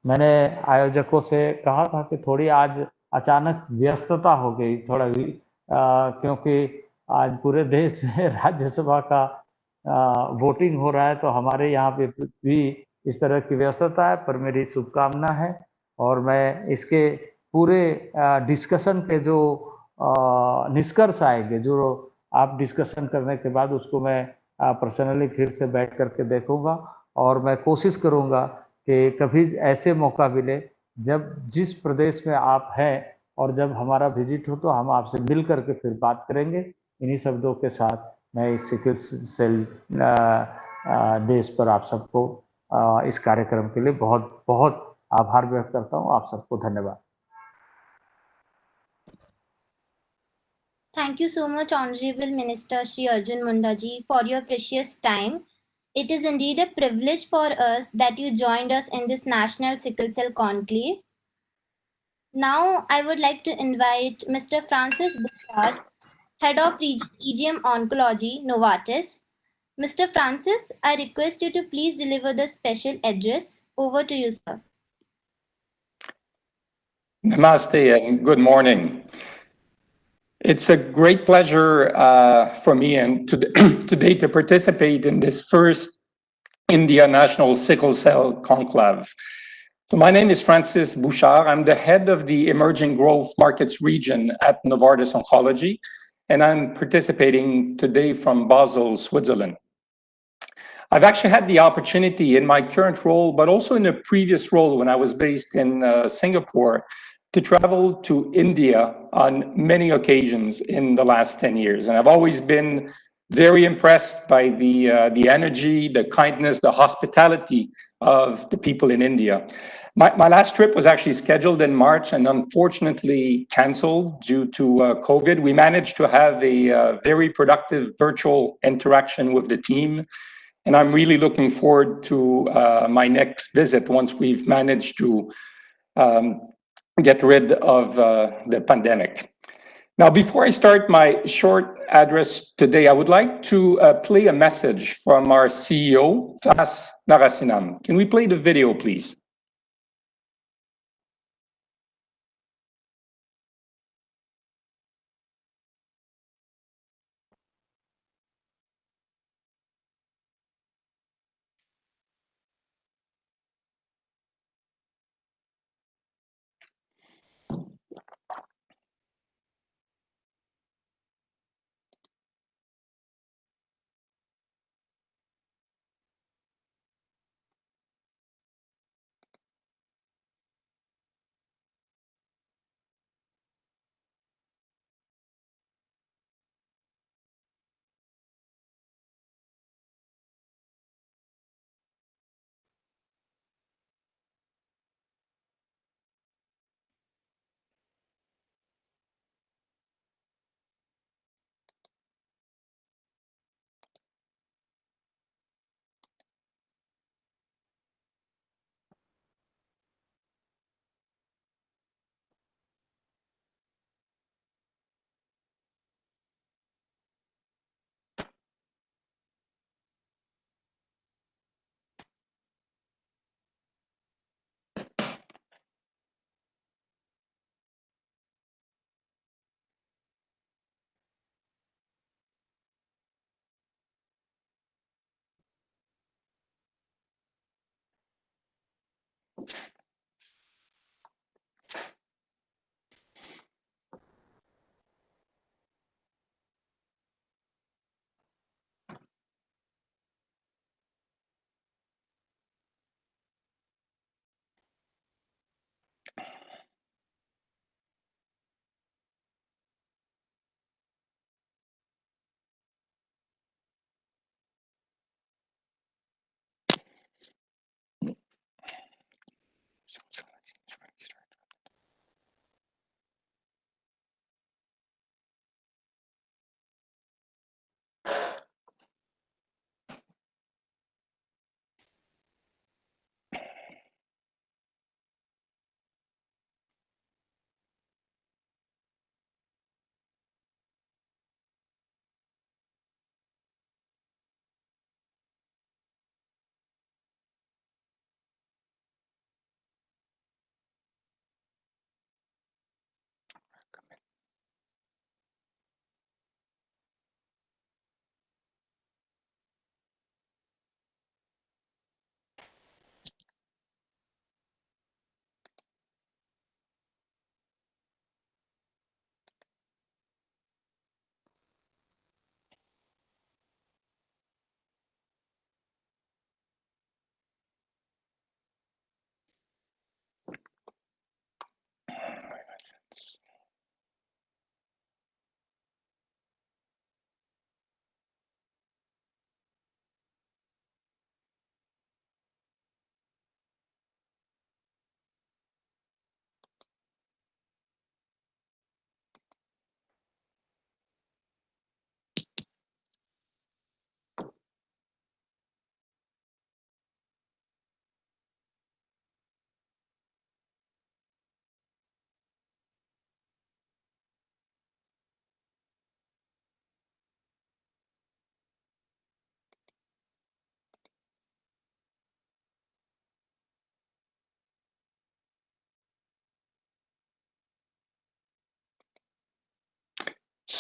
मैंने आयोजकों से कहा था कि थोड़ी आज अचानक व्यस्तता हो गई थोड़ा भी, क्योंकि आज पूरे देश में राज्यसभा का वोटिंग हो रहा है, तो हमारे यहाँ पे भी इस तरह की व्यस्तता है, पर मेरी शुभकामना है और मैं इसके पूरे डिस्कशन के जो निष्कर्ष आएंगे, जो आप डिस्कशन करने के बाद उसको मैं पर्सनली फिर से बैठ करके देखूंगा और मैं कोशिश करूंगा कि कभी ऐसे मौका मिले जब जिस प्रदेश में आप हैं और जब हमारा विजिट हो तो हम आपसे मिल करके फिर बात करेंगे। इन्हीं शब्दों के साथ मैं इस सिकल सेल देश पर आप सबको इस कार्यक्रम के लिए बहुत बहुत आभार व्यक्त करता हूँ। आप सबको धन्यवाद। Thank you so much, Honorable Minister Shri Arjun Munda ji, for your precious time. It is indeed a privilege for us that you joined us in this National Sickle Cell Conclave. Now, I would like to invite Mr. Francis Busha, Head of EGM Oncology, Novartis. Mr. Francis, I request you to please deliver the special address. Over to you, sir. Namaste and good morning. It's a great pleasure for me and today to participate in this first India National Sickle Cell Conclave. So my name is Francis Bouchard. I'm the head of the Emerging Growth Markets region at Novartis Oncology, and I'm participating today from Basel, Switzerland. I've actually had the opportunity in my current role, but also in a previous role when I was based in Singapore, to travel to India on many occasions in the last 10 years. And I've always been very impressed by the energy, the kindness, the hospitality of the people in India. My last trip was actually scheduled in March and unfortunately canceled due to COVID. We managed to have a very productive virtual interaction with the team. And I'm really looking forward to my next visit once we've managed to get rid of the pandemic. Now, before I start my short address today, I would like to play a message from our CEO, Vas Narasimhan. Can we play the video, please?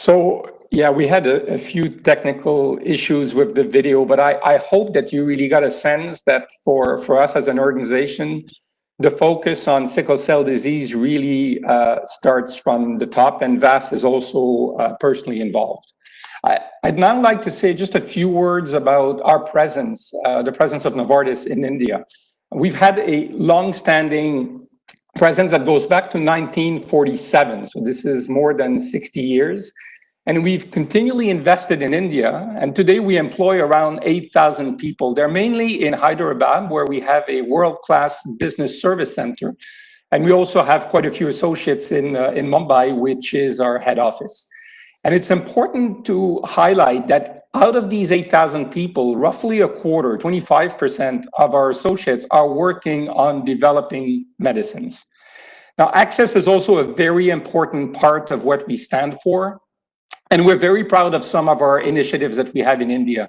So, yeah, we had a few technical issues with the video, but I hope that you really got a sense that for us as an organization, the focus on sickle cell disease really starts from the top, and Vas is also personally involved. I'd now like to say just a few words about our presence, the presence of Novartis in India. We've had a long-standing presence that goes back to 1947, so this is more than 60 years. And we've continually invested in India, and today we employ around 8,000 people. They're mainly in Hyderabad, where we have a world-class business service center. And we also have quite a few associates in Mumbai, which is our head office. And it's important to highlight that out of these 8,000 people, roughly a quarter, 25% of our associates are working on developing medicines. Now, access is also a very important part of what we stand for. And we're very proud of some of our initiatives that we have in India.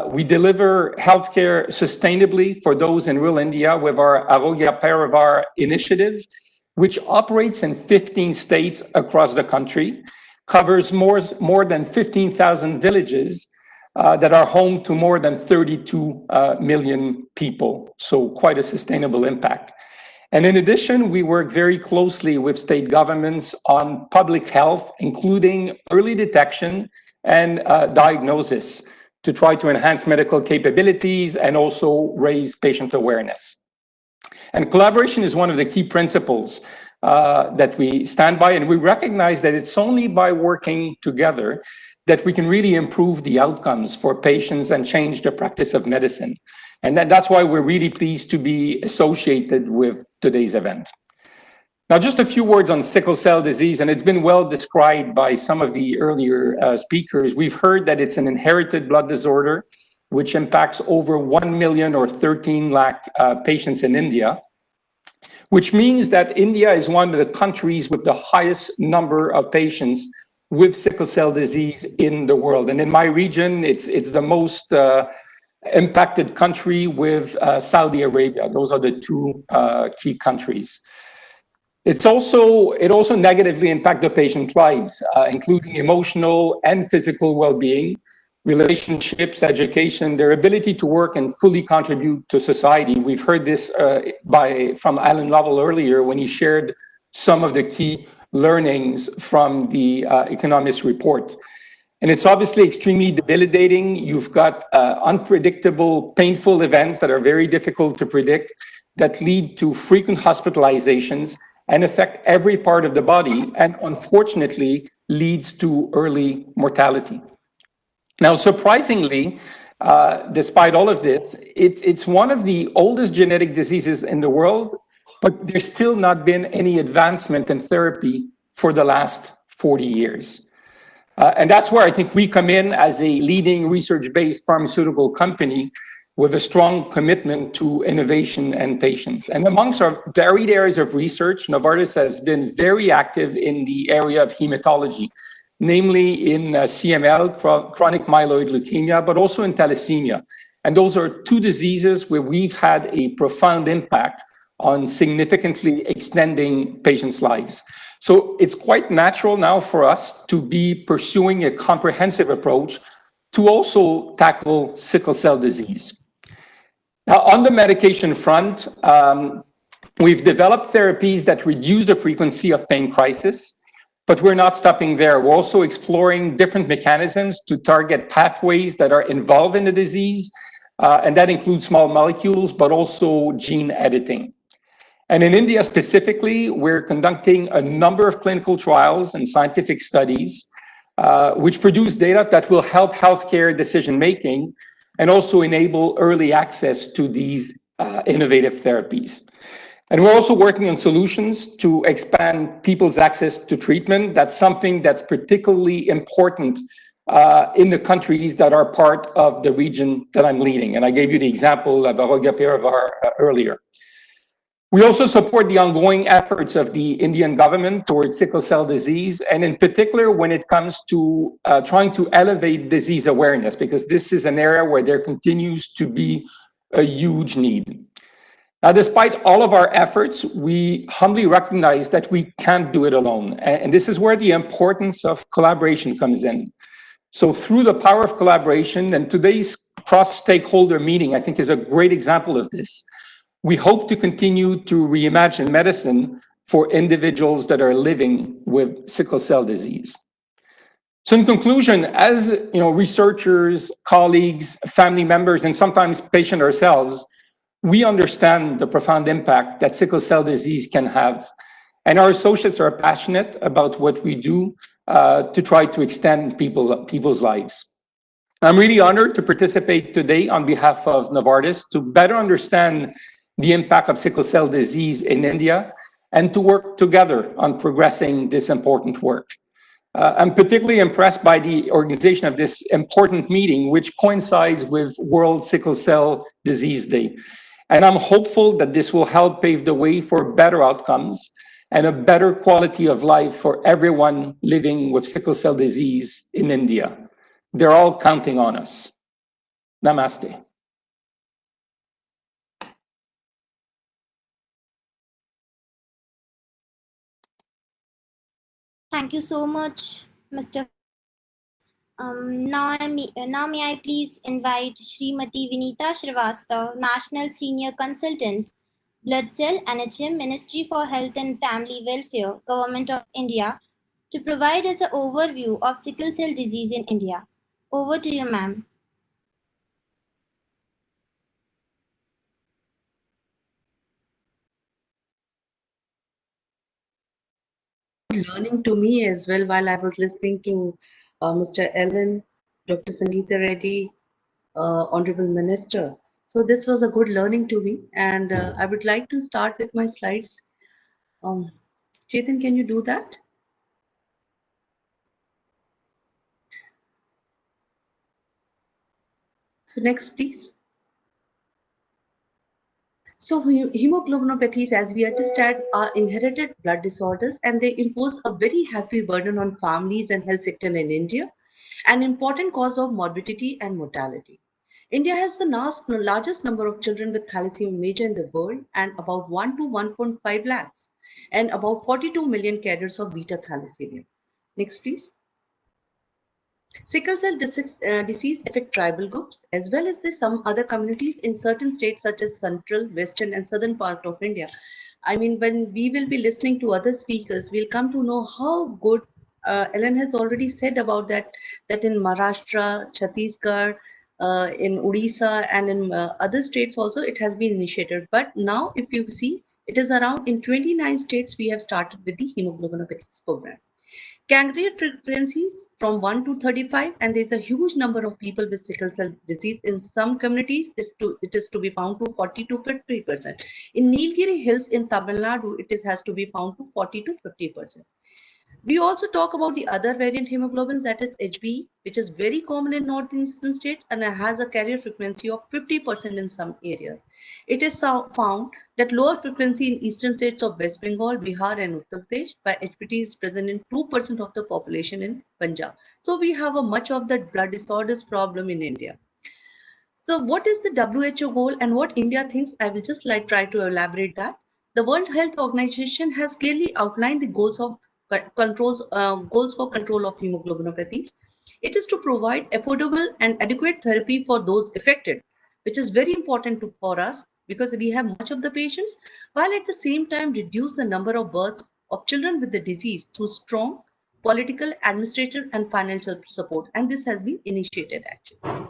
We deliver healthcare sustainably for those in rural India with our Arogya Parivar initiative, which operates in 15 states across the country, covers more than 15,000 villages that are home to more than 32 million people. So quite a sustainable impact. And in addition, we work very closely with state governments on public health, including early detection and diagnosis, to try to enhance medical capabilities and also raise patient awareness. And collaboration is one of the key principles that we stand by, and we recognize that it's only by working together that we can really improve the outcomes for patients and change the practice of medicine. And that's why we're really pleased to be associated with today's event. Now, just a few words on sickle cell disease, and it's been well described by some of the earlier speakers. We've heard that it's an inherited blood disorder, which impacts over 1 million or 13 lakh patients in India, which means that India is one of the countries with the highest number of patients with sickle cell disease in the world. And in my region, it's the most impacted country with Saudi Arabia. Those are the two key countries. It also negatively impacts the patient's lives, including emotional and physical well-being, relationships, education, their ability to work and fully contribute to society. We've heard this from Alan Lovell earlier when he shared some of the key learnings from the Economist report. And it's obviously extremely debilitating. You've got unpredictable, painful events that are very difficult to predict that lead to frequent hospitalizations and affect every part of the body, and unfortunately leads to early mortality. Now, surprisingly, despite all of this, it's one of the oldest genetic diseases in the world, but there's still not been any advancement in therapy for the last 40 years. And that's where I think we come in as a leading research-based pharmaceutical company with a strong commitment to innovation and patients. And amongst our varied areas of research, Novartis has been very active in the area of hematology, namely in CML, chronic myeloid leukemia, but also in thalassemia. And those are two diseases where we've had a profound impact on significantly extending patients' lives. So it's quite natural now for us to be pursuing a comprehensive approach to also tackle sickle cell disease. Now, on the medication front, we've developed therapies that reduce the frequency of pain crisis, but we're not stopping there. We're also exploring different mechanisms to target pathways that are involved in the disease, and that includes small molecules, but also gene editing. And in India specifically, we're conducting a number of clinical trials and scientific studies, which produce data that will help healthcare decision-making and also enable early access to these innovative therapies. And we're also working on solutions to expand people's access to treatment. That's something that's particularly important in the countries that are part of the region that I'm leading. And I gave you the example of Arogya Parivar earlier. We also support the ongoing efforts of the Indian government towards sickle cell disease, and in particular when it comes to trying to elevate disease awareness, because this is an area where there continues to be a huge need. Now, despite all of our efforts, we humbly recognize that we can't do it alone. And this is where the importance of collaboration comes in. So through the power of collaboration, and today's cross-stakeholder meeting, I think, is a great example of this, we hope to continue to reimagine medicine for individuals that are living with sickle cell disease. So in conclusion, as researchers, colleagues, family members, and sometimes patients ourselves, we understand the profound impact that sickle cell disease can have. And our associates are passionate about what we do to try to extend people's lives. I'm really honored to participate today on behalf of Novartis to better understand the impact of sickle cell disease in India and to work together on progressing this important work. I'm particularly impressed by the organization of this important meeting, which coincides with World Sickle Cell Disease Day. And I'm hopeful that this will help pave the way for better outcomes and a better quality of life for everyone living with sickle cell disease in India. They're all counting on us. Namaste. Thank you so much, Mr. Now may I please invite Srimati Vinita Srivastava, National Senior Consultant, Blood Cell NHM, Ministry for Health and Family Welfare, Government of India, to provide us an overview of sickle cell disease in India. Over to you, ma'am. Learning to me as well while I was listening to Mr. Ellen, Dr. Sangeeta Reddy, Honorable Minister. So this was a good learning to me, and I would like to start with my slides. Chetan, can you do that? So next, please. So hemoglobinopathies, as we understand, are inherited blood disorders, and they impose a very heavy burden on families and health sector in India, an important cause of morbidity and mortality. India has the largest number of children with thalassemia major in the world, and about 1 to 1.5 lakhs, and about 42 million carriers of beta thalassemia. Next, please. Sickle cell disease affect tribal groups as well as some other communities in certain states such as central, western, and southern part of India. I mean, when we will be listening to other speakers, we'll come to know how good Ellen has already said about that in Maharashtra, Chhattisgarh, in Odisha, and in other states also it has been initiated. But now, if you see, it is around in 29 states we have started with the hemoglobinopathies program. Candidate frequencies from 1 to 35, and there's a huge number of people with sickle cell disease. In some communities, it is to be found to 40 to 50%. In Nilgiri Hills in Tamil Nadu, has to be found to 40 to 50%. We also talk about the other variant hemoglobins, that is HB, which is very common in northeastern states and has a carrier frequency of 50% in some areas. It is found that lower frequency in eastern states of West Bengal, Bihar, and Uttar Pradesh, but HBT is present in 2% of the population in Punjab. So we have a much of the blood disorders problem in India. So what is the WHO goal and what India thinks? I will just try to elaborate that. The World Health Organization has clearly outlined the goals for control of hemoglobinopathies. It is to provide affordable and adequate therapy for those affected, which is very important for us because we have much of the patients, while at the same time reduce the number of births of children with the disease through strong political, administrative, and financial support. And this has been initiated actually.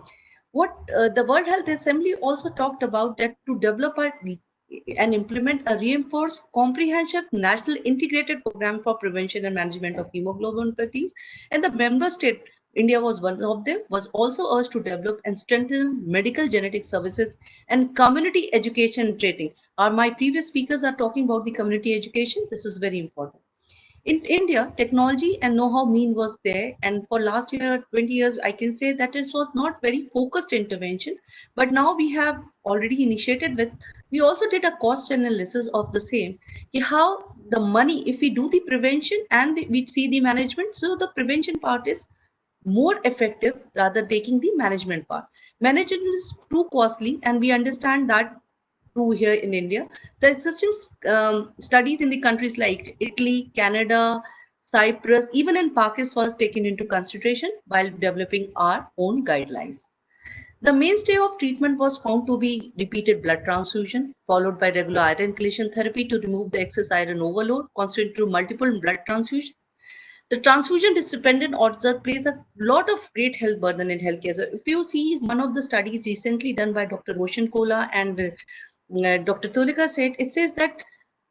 What the World Health Assembly also talked about, that to develop and implement a reinforced comprehensive national integrated program for prevention and management of hemoglobinopathies, and the member state, India was one of them, was also urged to develop and strengthen medical genetic services and community education and training. My previous speakers are talking about the community education. This is very important. In India, technology and know-how mean was there, and for last year, 20 years, I can say that it was not very focused intervention, but now we have already initiated with, we also did a cost analysis of the same, how the money, if we do the prevention and we see the management, so the prevention part is more effective rather taking the management part. Management is too costly, and we understand that true here in India. The existing studies in the countries like Italy, Canada, Cyprus, even in Pakistan was taken into consideration while developing our own guidelines. The mainstay of treatment was found to be repeated blood transfusion, followed by regular iron chelation therapy to remove the excess iron overload, constituted through multiple blood transfusion. The transfusion dependent order plays a lot of great health burden in healthcare. So if you see one of the studies recently done by Dr. Roshan Kola and Dr. Tulika said, it says that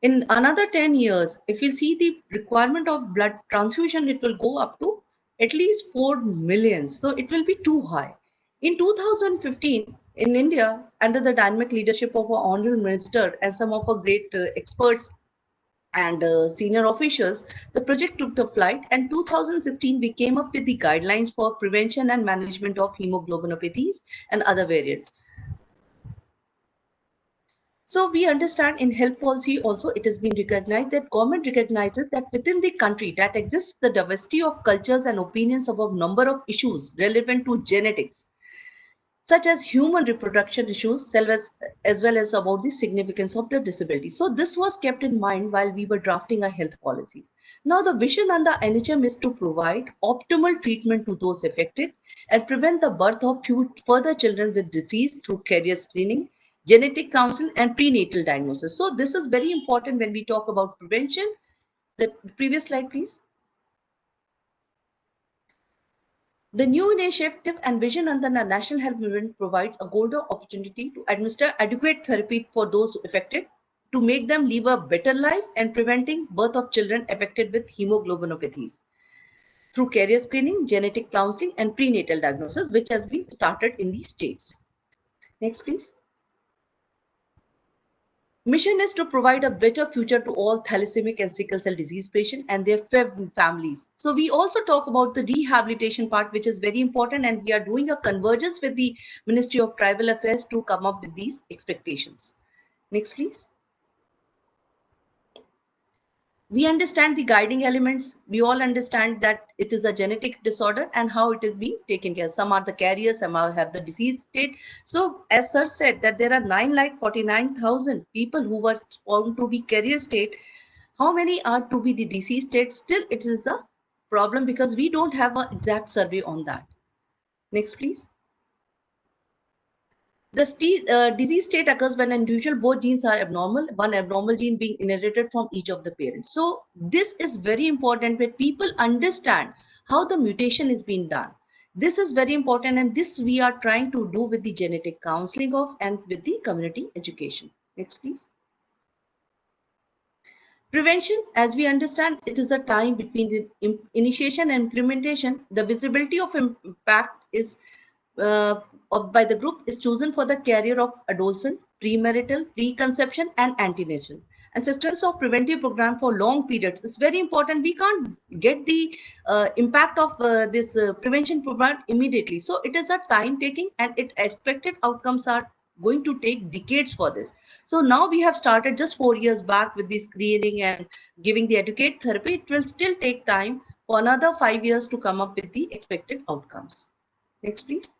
in another 10 years, if you see the requirement of blood transfusion, it will go up to at least 4 million. So it will be too high. In 2015, in India, under the dynamic leadership of our Honorable Minister and some of our great experts and senior officials, the project took the flight, and 2016 we came up with the guidelines for prevention and management of hemoglobinopathies and other variants. So we understand in health policy also it has been recognized that government recognizes that within the country that exists the diversity of cultures and opinions about number of issues relevant to genetics, such as human reproduction issues, as well as about the significance of the disability. So this was kept in mind while we were drafting our health policies. Now the vision under NHM is to provide optimal treatment to those affected and prevent the birth of further children with disease through carrier screening, genetic counseling, and prenatal diagnosis. So this is very important when we talk about prevention. The previous slide, please. The new initiative and vision under the National Health Movement provides a golden opportunity to administer adequate therapy for those affected, to make them live a better life, and preventing birth of children affected with hemoglobinopathies through carrier screening, genetic counseling, and prenatal diagnosis, which has been started in these states. Next, please. Mission is to provide a better future to all thalassemia and sickle cell disease patients and their families. So we also talk about the rehabilitation part, which is very important, and we are doing a convergence with the Ministry of Tribal Affairs to come up with these expectations. Next, please. We understand the guiding elements. We all understand that it is a genetic disorder and how it is being taken care of. Some are the carriers, some have the disease state. So as sir said that there are 9,49,000 people who were found to be carrier state. How many are to be the disease state? Still it is a problem because we don't have an exact survey on that. Next, please. The disease state occurs when an individual both genes are abnormal, one abnormal gene being inherited from each of the parents. So this is very important when people understand how the mutation is being done. This is very important, and this we are trying to do with the genetic counseling of and with the community education. Next, please. Prevention, as we understand, it is a time between the initiation and implementation. The visibility of impact is by the group is chosen for the carrier of adolescent, premarital, preconception, and antenatal. And success of preventive program for long periods is very important. We can't get the impact of this prevention program immediately. So it is a time taking, and expected outcomes are going to take decades for this. So now we have started just 4 years back with the screening and giving the educate therapy. It will still take time for another 5 years to come up with the expected outcomes. Next, please.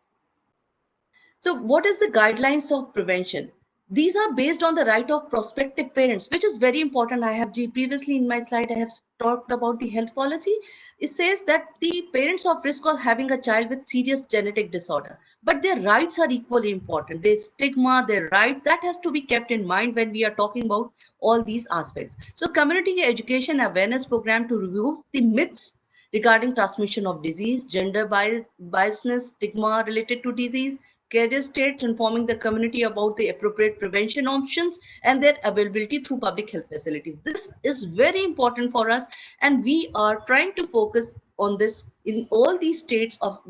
So what is the guidelines of prevention? These are based on the right of prospective parents, which is very important. I have previously in my slide, I have talked about the health policy. It says that the parents of risk of having a child with serious genetic disorder, but their rights are equally important. Their stigma, their rights, that has to be kept in mind when we are talking about all these aspects. So community education awareness program to remove the myths regarding transmission of disease, gender biasness, stigma related to disease, carrier states, informing the community about the appropriate prevention options and their availability through public health facilities. This is very important for us, and we are trying to focus on this in all these states of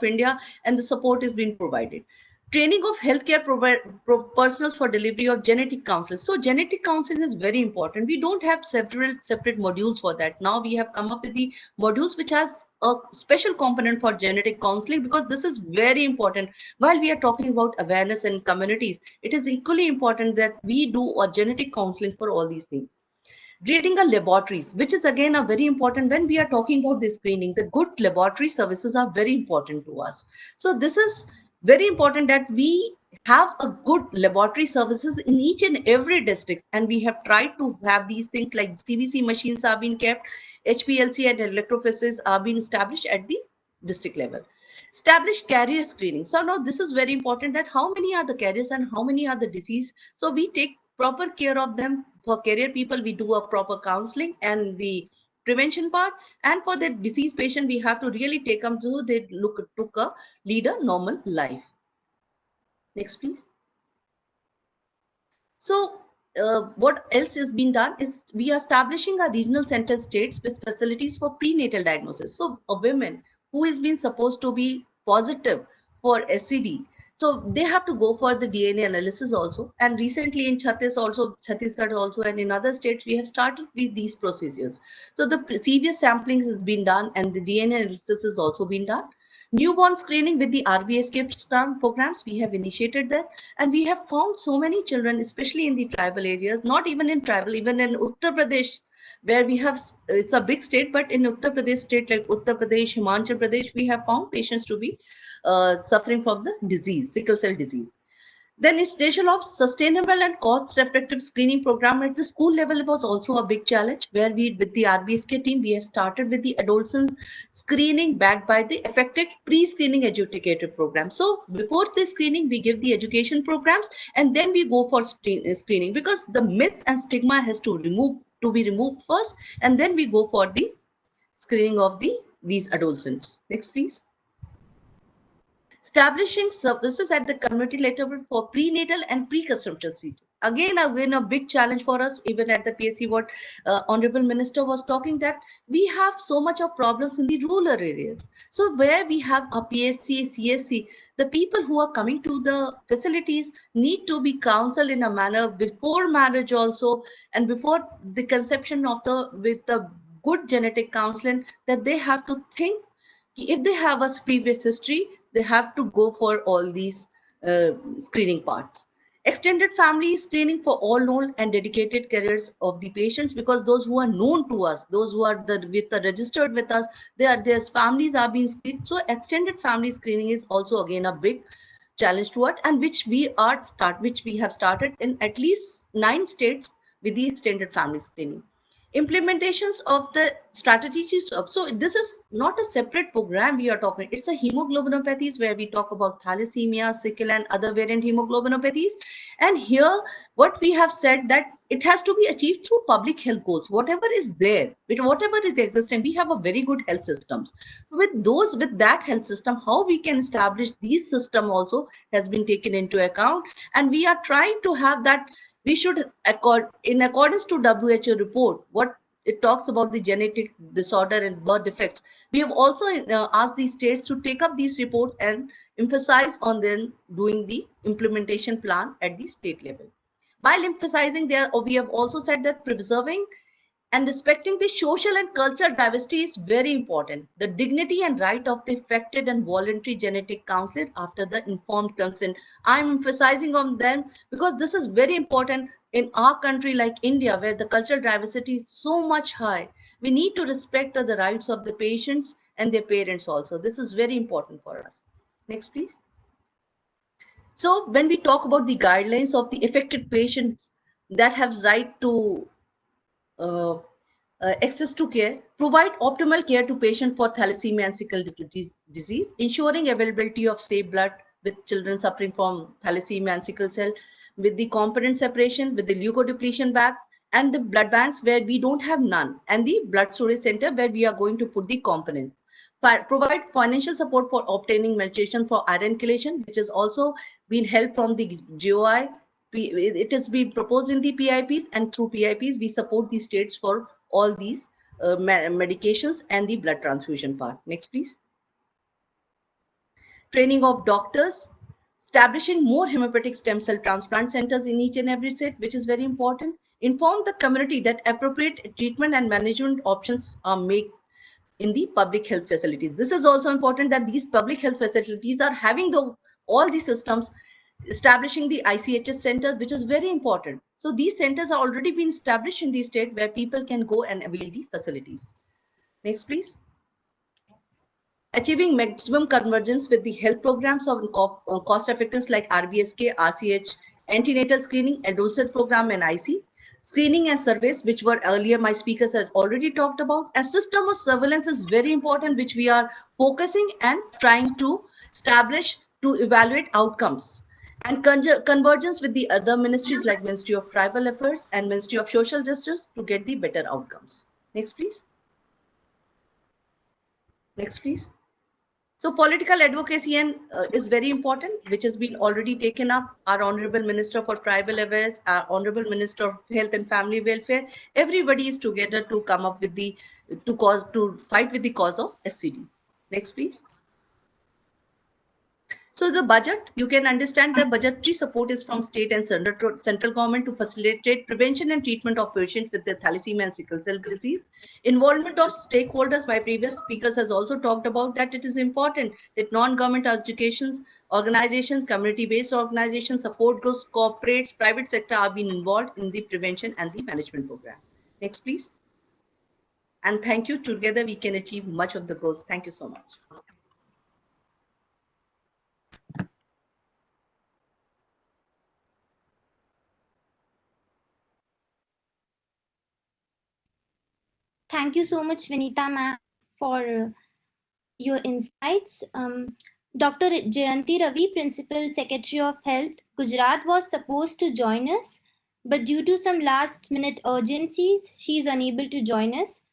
India, and the support is being provided. Training of healthcare personnel for delivery of genetic counseling. So genetic counseling is very important. We don't have several separate modules for that. Now we have come up with the modules which has a special component for genetic counseling, because this is very important. While we are talking about awareness in communities, it is equally important that we do a genetic counseling for all these things. Reading a laboratories, which is again a very important when we are talking about this screening. The good laboratory services are very important to us. So this is very important that we have a good laboratory services in each and every district, and we have tried to have these things like CBC machines are being kept, HPLC and electrophoresis are being established at the district level. Establish carrier screening. So now this is very important, that how many are the carriers and how many are the disease. So we take proper care of them. For carrier people, we do a proper counseling and the prevention part, and for the disease patient, we have to really take them to they took a lead a normal life. Next, please. So what else is being done is we are establishing a regional center states with facilities for prenatal diagnosis. So a woman who is being supposed to be positive for SCD, so they have to go for the DNA analysis also. And recently in Chhattisgarh also, and in other states, we have started with these procedures. So the previous samplings has been done and the DNA analysis has also been done. Newborn screening with the RBS Kids programs, we have initiated that, and we have found so many children, especially in the tribal areas, not even in tribal, even in Uttar Pradesh, where we have, it's a big state, but in Uttar Pradesh state like Uttar Pradesh, Himachal Pradesh, we have found patients to be suffering from this disease, sickle cell disease. Then installation of sustainable and cost-effective screening program at the school level was also a big challenge, where we, with the RBSK team, we have started with the adolescent screening backed by the effective pre-screening educative program. So before the screening, we give the education programs, and then we go for screening, because the myths and stigma has to be removed first, and then we go for the screening of these adolescents. Next, please. Establishing services at the community level for prenatal and pre-conception seat. Again, a big challenge for us, even at the PSC, what Honorable Minister was talking, that we have so much of problems in the rural areas. So where we have a PSC, CSC, the people who are coming to the facilities need to be counseled in a manner before marriage also, and before the conception of with the good genetic counseling, that they have to think if they have a previous history, they have to go for all these screening parts. Extended family screening for all known and dedicated careers of the patients, because those who are known to us, those who are registered with us, their families are being screened. So extended family screening is also again a big challenge to it, and which we have started in at least 9 states with the extended family screening. Implementations of the strategies. So this is not a separate program we are talking. It's a hemoglobinopathies, where we talk about thalassemia, sickle, and other variant hemoglobinopathies. And here, what we have said, that it has to be achieved through public health goals. Whatever is there, whatever is existing, we have a very good health systems. So with that health system, how we can establish these system also has been taken into account, and we are trying to have that. We should in accordance to WHO report, what it talks about the genetic disorder and birth defects. We have also asked the states to take up these reports and emphasize on then doing the implementation plan at the state level. While emphasizing there, we have also said that preserving and respecting the social and cultural diversity is very important. The dignity and right of the affected and voluntary genetic counseling after the informed consent. I'm emphasizing on them because this is very important in our country like India, where the cultural diversity is so much high. We need to respect the rights of the patients and their parents also. This is very important for us. Next, please. So when we talk about the guidelines of the affected patients that have right to access to care, provide optimal care to patients for thalassemia and sickle disease, ensuring availability of safe blood with children suffering from thalassemia and sickle cell, with the component separation, with the leukodepletion bags, and the blood banks where we don't have none, and the blood storage center where we are going to put the components. Provide financial support for obtaining medication for iron chelation, which has also been helped from the GOI. It has been proposed in the PIPs, and through PIPs we support the states for all these medications and the blood transfusion part. Next, please. Training of doctors, establishing more hematopoietic stem cell transplant centers in each and every state, which is very important. Inform the community that appropriate treatment and management options are made in the public health facilities. This is also important, that these public health facilities are having all the systems, establishing the ICHS centers, which is very important. So these centers are already been established in the state where people can go and avail the facilities. Next, please. achieving maximum convergence with the health programs of cost effectiveness like RBSK, RCH, antenatal screening, adolescent program, and IC. Screening and surveys, which were earlier my speakers had already talked about. A system of surveillance is very important, which we are focusing and trying to establish to evaluate outcomes. And convergence with the other ministries like Ministry of Tribal Affairs and Ministry of Social Justice to get the better outcomes. Next, please. Next, please. So political advocacy is very important, which has been already taken up. Our Honorable Minister for Tribal Affairs, our Honorable Minister of Health and Family Welfare, everybody is together to come up with the, to fight with the cause of SCD. Next, please. So the budget, you can understand the budgetary support is from state and central government to facilitate prevention and treatment of patients with the thalassemia and sickle cell disease. Involvement of stakeholders, my previous speakers has also talked about that it is important that non-government organizations, community-based organizations, support groups, corporates, private sector are being involved in the prevention and the management program. Next, please. And thank you. Together we can achieve much of the goals. Thank you so much. Thank you so much, Vinita ma'am, for your insights. Dr. Jayanti Ravi, Principal Secretary of Health, Gujarat, was supposed to join us, but due to some last-minute urgencies, she is unable to join us.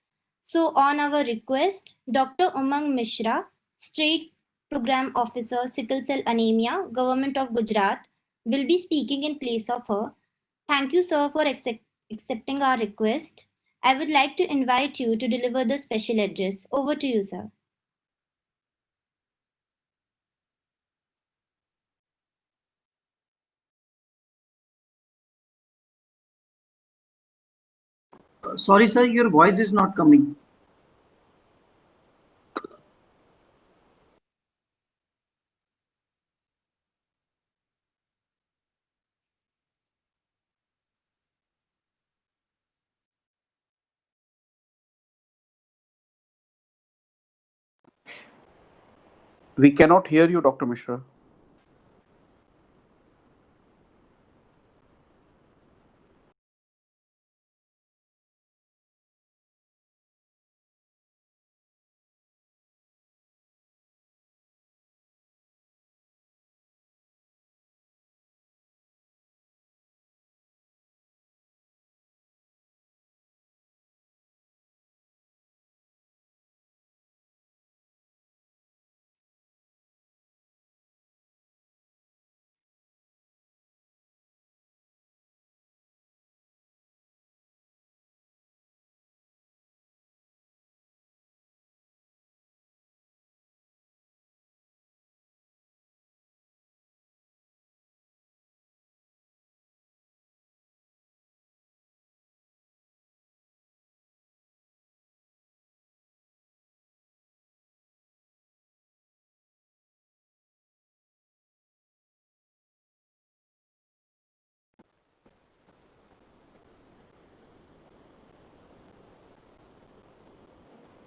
So on our request, Dr. Umang Mishra, State Program Officer, Sickle Cell Anemia, Government of Gujarat, will be speaking in place of her. Thank you, sir, for accepting our request. I would like to invite you to deliver the special address. Over to you, sir. Sorry, sir, your voice is not coming. We cannot hear you, Dr. Mishra.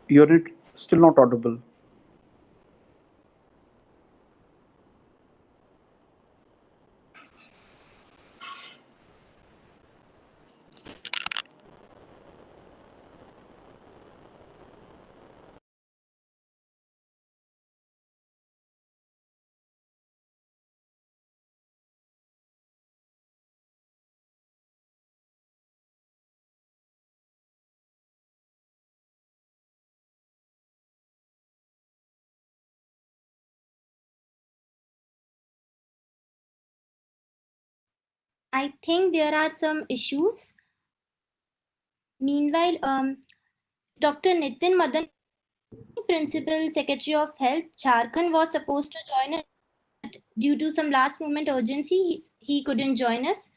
You're still not audible. I think there are some issues. Meanwhile, Dr. Nitin Madan, Principal Secretary of Health, Jharkhand, was supposed to join us. Due to some last moment urgency, he couldn't join us.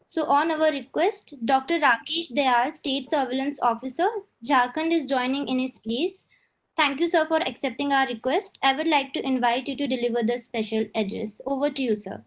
So on our request, Dr. Rakesh Dayal, State Surveillance Officer, Jharkhand, is joining in his place. Thank you, sir, for accepting our request. I would like to invite you to deliver the special address. Over to you, sir.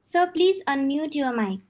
Sir, please unmute your mic.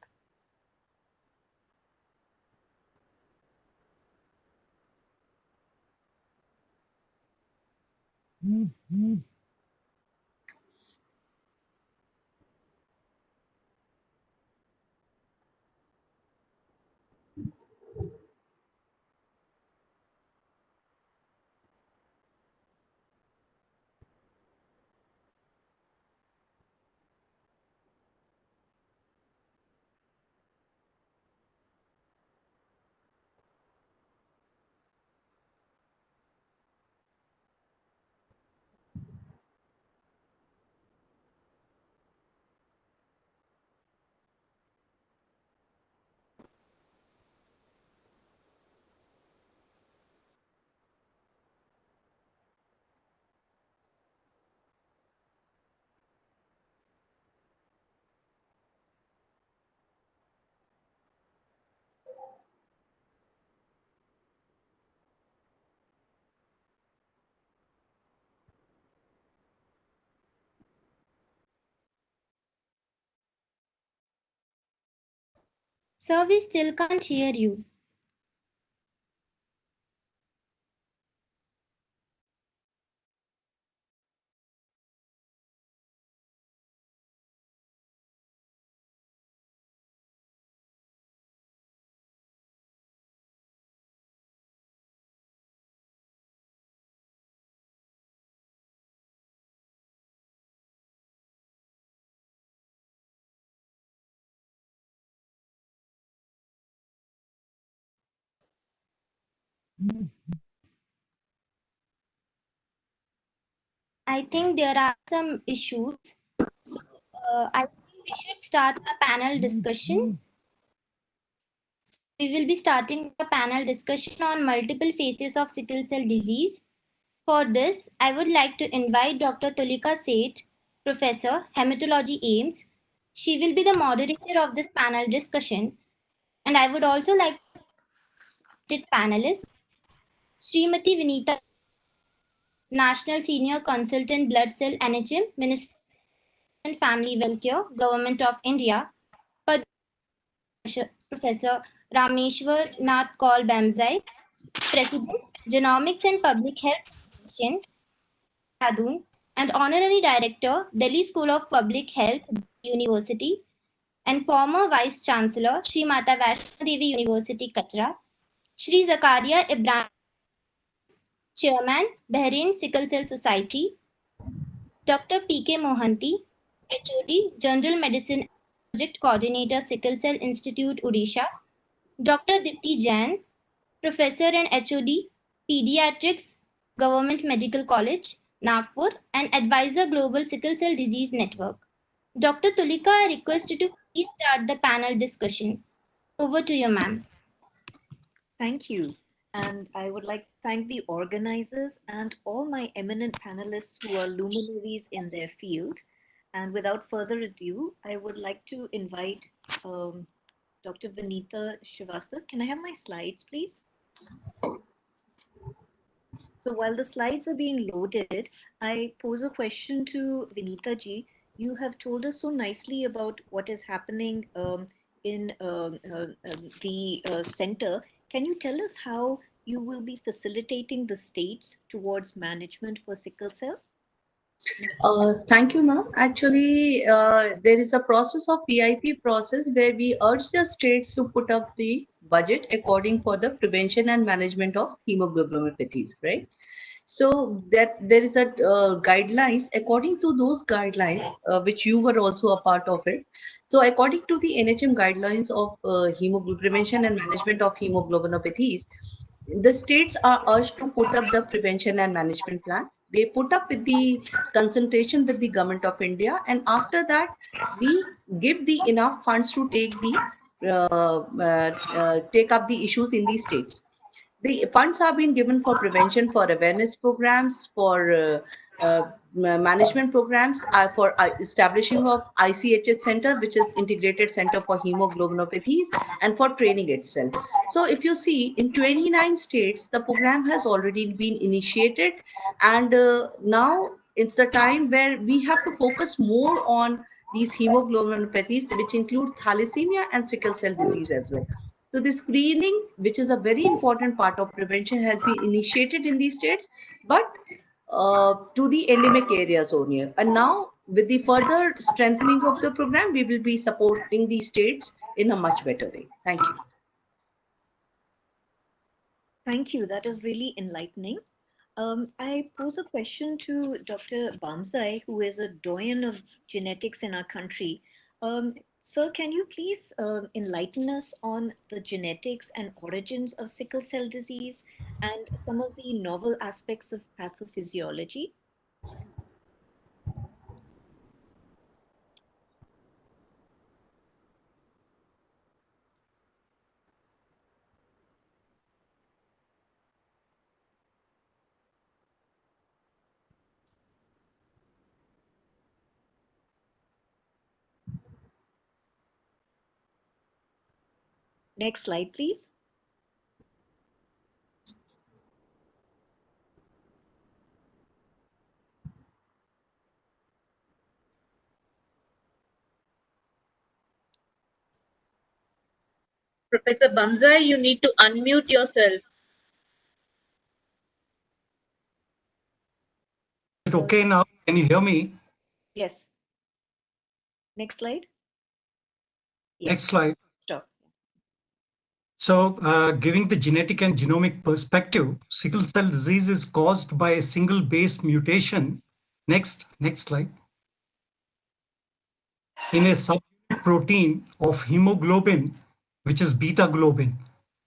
Sir, we still can't hear you. I think there are some issues. So I think we should start a panel discussion. We will be starting a panel discussion on multiple phases of sickle cell disease. For this, I would like to invite Dr. Tulika Seth, Professor, Hematology AIMS. She will be the moderator of this panel discussion. And I would also like to panelists, Srimati Vinita, National Senior Consultant Blood Cell NHM, Ministry and Family Welfare, Government of India, Professor Rameshwar Nath Kaul Bamzai, President, Genomics and Public Health Foundation, Dehradun, and Honorary Director, Delhi School of Public Health, University, and former Vice Chancellor, Sri Mata Vaishno Devi University, Katra, Shri Zakaria Ibrahim, Chairman, Bahrain Sickle Cell Society, Dr. P.K. Mohanty, HOD, General Medicine Project Coordinator, Sickle Cell Institute, Odisha, Dr. Dipti Jain, Professor and HOD, Pediatrics, Government Medical College, Nagpur, and Advisor Global Sickle Cell Disease Network. Dr. Tulika, I request you to please start the panel discussion. Over to you, ma'am. Thank you. And I would like to thank the organizers and all my eminent panelists who are luminaries in their field. And without further ado, I would like to invite Dr. Vinita Srivastava. Can I have my slides, please? So while the slides are being loaded, I pose a question to Vinita ji. You have told us so nicely about what is happening in the center. Can you tell us how you will be facilitating the states towards management for sickle cell? Thank you, ma'am. Actually, there is a process of PIP process where we urge the states to put up the budget according for the prevention and management of hemoglobinopathies, right? So that there is a guidelines. According to those guidelines, which you were also a part of it. So according to the NHM guidelines of prevention and management of hemoglobinopathies, the states are urged to put up the prevention and management plan. They put up with the consultation with the government of India, and after that, we give the enough funds to take the take up the issues in these states. The funds are being given for prevention, for awareness programs, for management programs, for establishing of ICHS center, which is Integrated Center for Hemoglobinopathies, and for training itself. So if you see, in 29 states, the program has already been initiated, and now it's the time where we have to focus more on these hemoglobinopathies, which includes thalassemia and sickle cell disease as well. So the screening, which is a very important part of prevention, has been initiated in these states, but to the endemic areas only. And now, with the further strengthening of the program, we will be supporting these states in a much better way. Thank you. Thank you. That is really enlightening. I pose a question to Dr. Bamzai, who is a doyen of genetics in our country. Sir, can you please enlighten us on the genetics and origins of sickle cell disease and some of the novel aspects of pathophysiology? Next slide, please. Professor Bamzai, you need to unmute yourself. Is it okay now? Can you hear me? Yes. Next slide. Yes. Next slide. Stop. So, giving the genetic and genomic perspective, sickle cell disease is caused by a single base mutation. Next slide. In a subunit protein of hemoglobin, which is beta globin,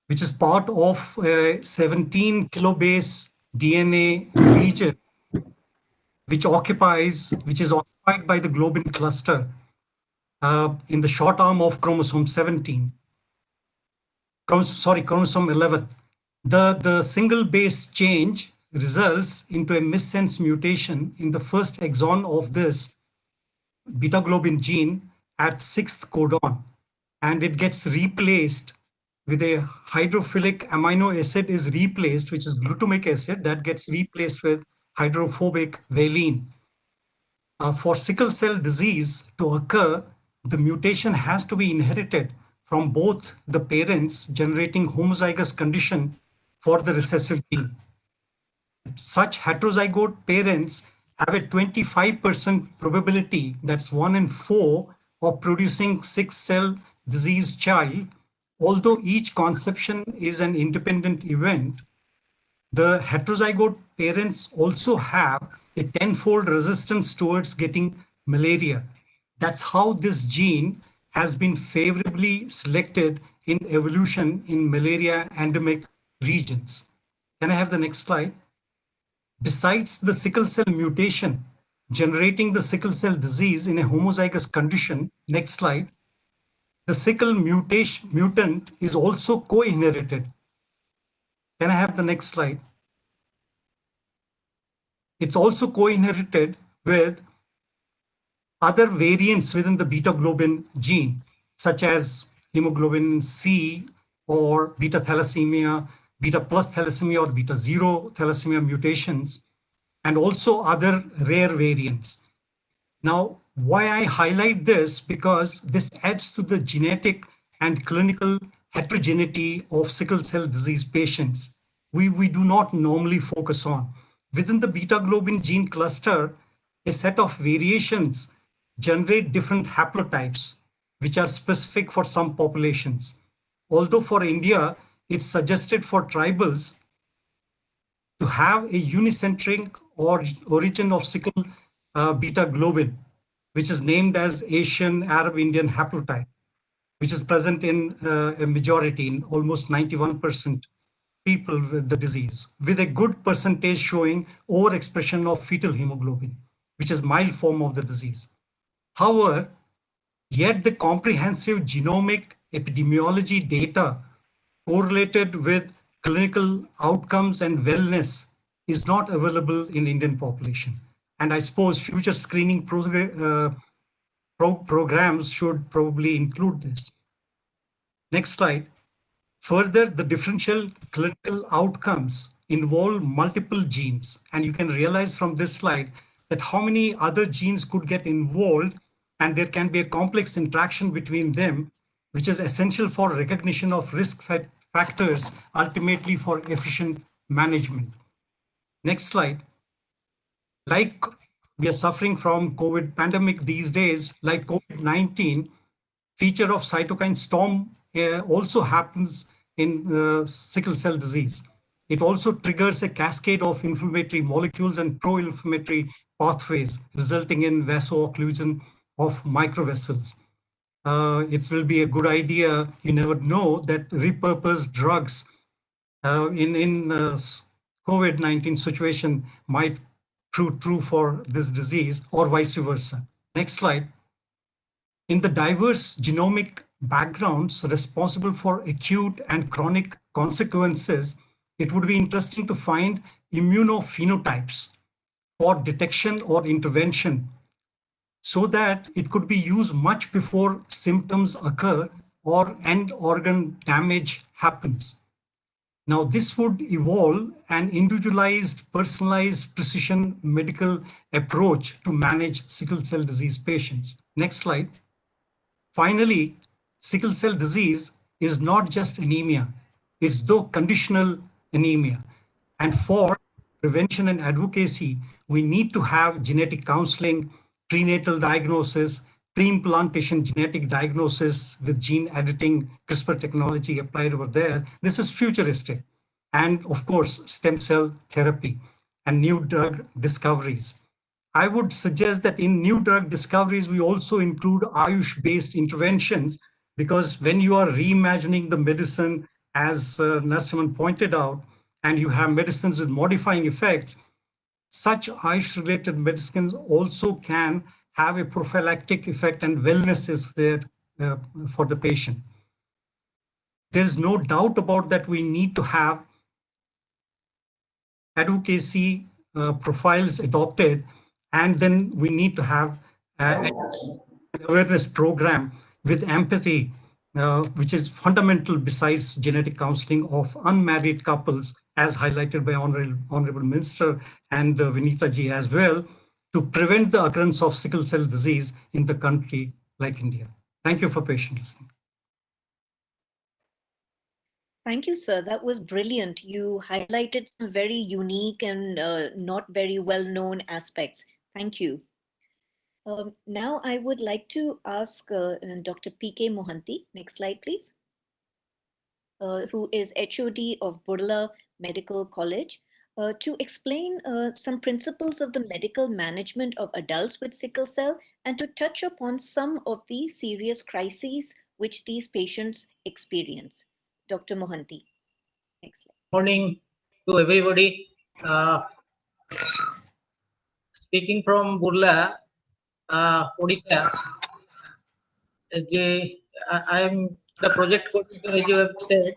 which is part of a 17 kilobase DNA region, which is occupied by the globin cluster in the short arm of chromosome 17. Chromosome 11. The single base change results into a missense mutation in the first exon of this beta globin gene at 6th codon, and it gets replaced with a hydrophilic amino acid is replaced, which is glutamic acid, that gets replaced with hydrophobic valine. For sickle cell disease to occur, the mutation has to be inherited from both the parents, generating homozygous condition for the recessive gene. Such heterozygote parents have a 25% probability, that's 1 in 4, of producing sickle cell disease child. Although each conception is an independent event, the heterozygote parents also have a 10-fold resistance towards getting malaria. That's how this gene has been favorably selected in evolution in malaria endemic regions. Can I have the next slide? Besides the sickle cell mutation generating the sickle cell disease in a homozygous condition, next slide, the sickle mutant is also co-inherited. Can I have the next slide? It's also co-inherited with other variants within the beta globin gene, such as hemoglobin C or beta thalassemia, beta plus thalassemia, or beta zero thalassemia mutations, and also other rare variants. Now, why I highlight this? Because this adds to the genetic and clinical heterogeneity of sickle cell disease patients. We do not normally focus on. Within the beta globin gene cluster, a set of variations generate different haplotypes, which are specific for some populations. Although for India, it's suggested for tribals to have a unicentric origin of sickle beta globin, which is named as Asian Arab Indian haplotype, which is present in a majority, in almost 91% people with the disease, with a good percentage showing overexpression of fetal hemoglobin, which is mild form of the disease. However, yet the comprehensive genomic epidemiology data correlated with clinical outcomes and wellness is not available in Indian population. And I suppose future screening programs should probably include this. Next slide. Further, the differential clinical outcomes involve multiple genes. And you can realize from this slide that how many other genes could get involved, and there can be a complex interaction between them, which is essential for recognition of risk factors, ultimately for efficient management. Next slide. Like we are suffering from COVID pandemic these days, like COVID-19, feature of cytokine storm also happens in sickle cell disease. It also triggers a cascade of inflammatory molecules and pro-inflammatory pathways, resulting in vaso-occlusion of microvessels. It will be a good idea, you never know, that repurposed drugs in COVID-19 situation might prove true for this disease or vice versa. Next slide. In the diverse genomic backgrounds responsible for acute and chronic consequences, it would be interesting to find immunophenotypes for detection or intervention so that it could be used much before symptoms occur or end organ damage happens. Now, this would evolve an individualized, personalized, precision medical approach to manage sickle cell disease patients. Next slide. Finally, sickle cell disease is not just anemia, it's though conditional anemia. And for prevention and advocacy, we need to have genetic counseling, prenatal diagnosis, pre-implantation genetic diagnosis with gene editing, CRISPR technology applied over there. This is futuristic. And of course, stem cell therapy and new drug discoveries. I would suggest that in new drug discoveries, we also include Ayush-based interventions, because when you are reimagining the medicine, as Narasimhan pointed out, and you have medicines with modifying effects, such Ayush-related medicines also can have a prophylactic effect, and wellness is there for the patient. There's no doubt about that. We need to have advocacy profiles adopted, and then we need to have an awareness program with empathy, which is fundamental besides genetic counseling of unmarried couples, as highlighted by Honorable Minister and Vinita ji as well, to prevent the occurrence of sickle cell disease in the country like India. Thank you for patient listening. Thank you, sir. That was brilliant. You highlighted some very unique and not very well-known aspects. Thank you. Now I would like to ask Dr. P.K. Mohanty, next slide please, who is HOD of Burla Medical College, to explain some principles of the medical management of adults with sickle cell and to touch upon some of the serious crises which these patients experience. Dr. Mohanty, next slide. Morning to everybody. Speaking from Burla, Odisha. I am the project coordinator, as you have said,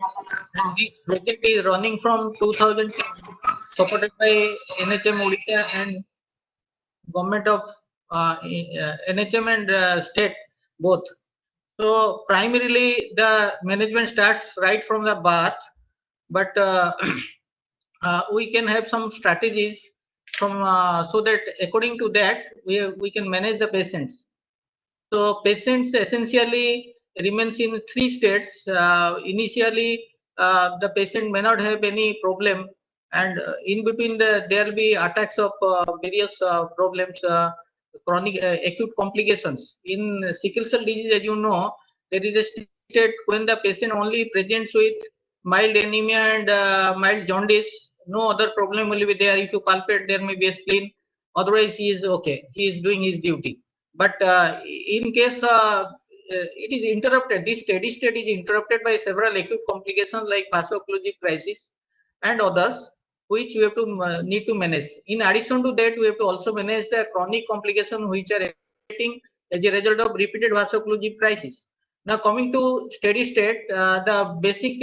and this project is running from 2010, supported by NHM Odisha and government of NHM and state both. So primarily the management starts right from the birth, but we can have some strategies from so that according to that we can manage the patients. So patients essentially remains in 3 states. Initially, the patient may not have any problem, and in between there will be attacks of various problems, chronic acute complications. In sickle cell disease, as you know, there is a state when the patient only presents with mild anemia and mild jaundice. No other problem will be there. If you palpate, there may be a spleen. Otherwise, he is okay. He is doing his duty. But in case it is interrupted, this steady state is interrupted by several acute complications like vaso-occlusive crisis, and others, which we have to need to manage. In addition to that, we have to also manage the chronic complications which are getting as a result of repeated vaso-occlusive crisis. Now, coming to steady state, the basic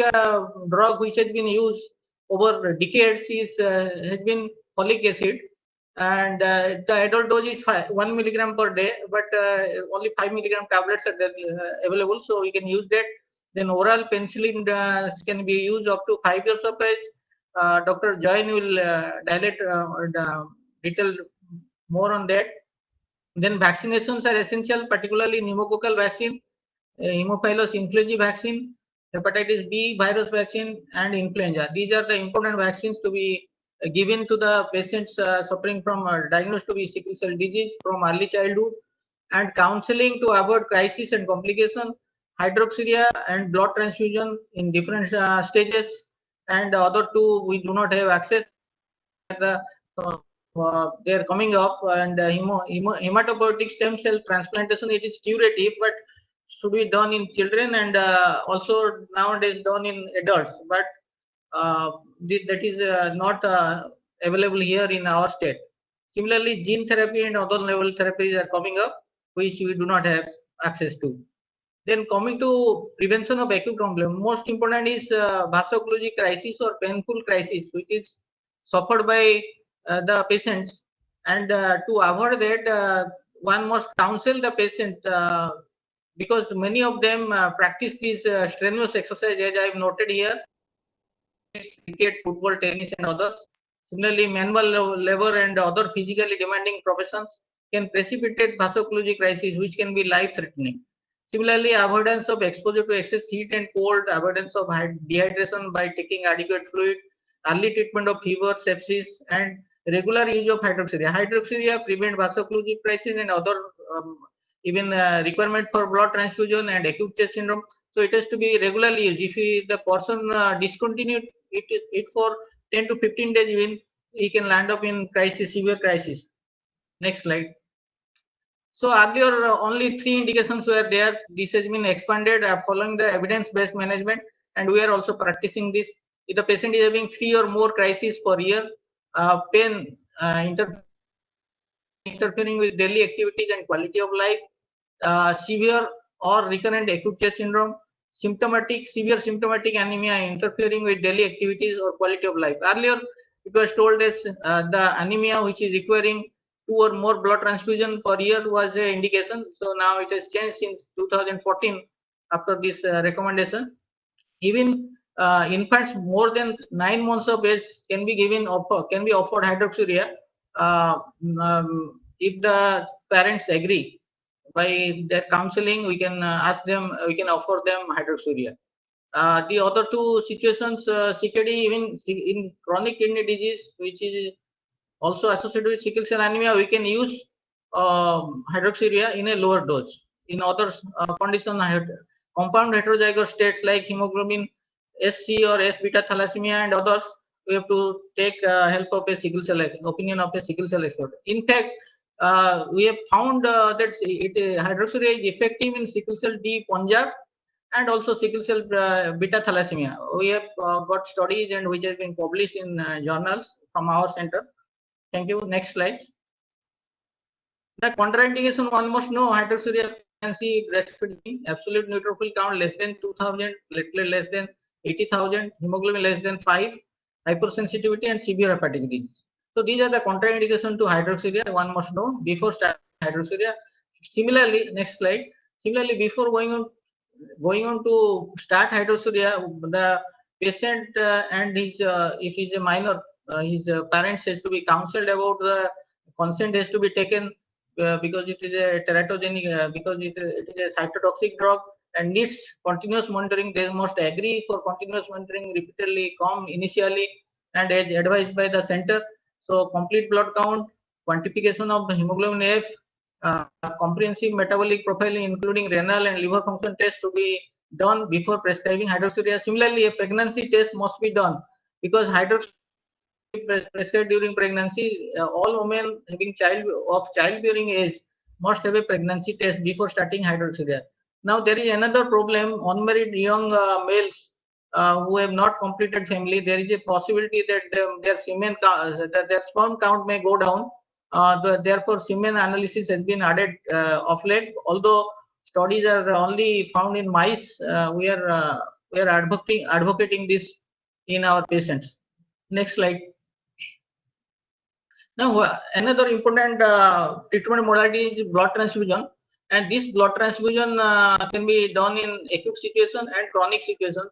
drug which has been used over decades has been folic acid, and the adult dose is 1 milligram per day, but only 5 milligram tablets are available, so we can use that. Then oral penicillin can be used up to 5 years of age. Dr. Jain will detail more on that. Then vaccinations are essential, particularly pneumococcal vaccine, Haemophilus influenzae vaccine, hepatitis B virus vaccine, and influenza. These are the important vaccines to be given to the patients suffering from diagnosed to be sickle cell disease from early childhood, and counseling to avoid crisis and complication, hydroxyurea and blood transfusion in different stages, and the other two we do not have access. They are coming up, and hematopoietic stem cell transplantation, it is curative, but should be done in children, and also nowadays done in adults, but that is not available here in our state. Similarly, gene therapy and other level therapies are coming up, which we do not have access to. Then coming to prevention of acute conclave, most important is vaso-occlusive crisis or painful crisis, which is suffered by the patients, and to avoid that, one must counsel the patient, because many of them practice this strenuous exercise, as I have noted here, cricket, football, tennis, and others. Similarly, manual labor and other physically demanding professions can precipitate vaso-occlusive crisis, which can be life-threatening. Similarly, avoidance of exposure to excess heat and cold, avoidance of dehydration by taking adequate fluid, early treatment of fever, sepsis, and regular use of hydroxyurea. Hydroxyurea prevent vaso-occlusive crisis and other even requirement for blood transfusion and acute chest syndrome. So it has to be regularly used. If the person discontinued it for 10 to 15 days, even he can land up in crisis, severe crisis. Next slide. So earlier only 3 indications were there. This has been expanded following the evidence-based management, and we are also practicing this. If the patient is having 3 or more crises per year, pain interfering with daily activities and quality of life, severe or recurrent acute chest syndrome, severe symptomatic anemia interfering with daily activities or quality of life. Earlier, it was told as the anemia which is requiring 2 or more blood transfusion per year was an indication. So now it has changed since 2014 after this recommendation. Even infants more than 9 months of age can be offered hydroxyurea if the parents agree. By their counseling, we can ask them, we can offer them hydroxyurea. The other two situations, CKD, even in chronic kidney disease, which is also associated with sickle cell anemia, we can use hydroxyurea in a lower dose. In other conditions, compound heterozygous states like hemoglobin SC or S beta thalassemia and others, we have to take help of a sickle cell opinion of a sickle cell expert. In fact, we have found that hydroxyurea is effective in sickle cell D Punjab and also sickle cell beta thalassemia. We have got studies and which have been published in journals from our center. Thank you. Next slide. The contraindication, one must know hydroxyurea pregnancy, breastfeeding, absolute neutrophil count less than 2000, platelet less than 80,000, hemoglobin less than 5, hypersensitivity, and severe hepatic disease. So these are the contraindication to hydroxyurea. One must know before starting hydroxyurea. Similarly, next slide. Similarly, before going on to start hydroxyurea, the patient and his if he's a minor, his parents has to be counseled about the consent has to be taken because it is a teratogenic, because it is a cytotoxic drug and needs continuous monitoring. They must agree for continuous monitoring, repeatedly come initially and as advised by the center. So complete blood count, quantification of the hemoglobin F, comprehensive metabolic profile including renal and liver function tests to be done before prescribing hydroxyurea. Similarly, a pregnancy test must be done because hydroxyurea prescribed during pregnancy. All women having childbearing age must have a pregnancy test before starting hydroxyurea. Now there is another problem: unmarried young males who have not completed family, there is a possibility that their semen their sperm count may go down. Therefore, semen analysis has been added of late. Although studies are only found in mice, we are advocating this in our patients. Next slide. Now, another important treatment modality is blood transfusion, and this blood transfusion can be done in acute situation and chronic situations.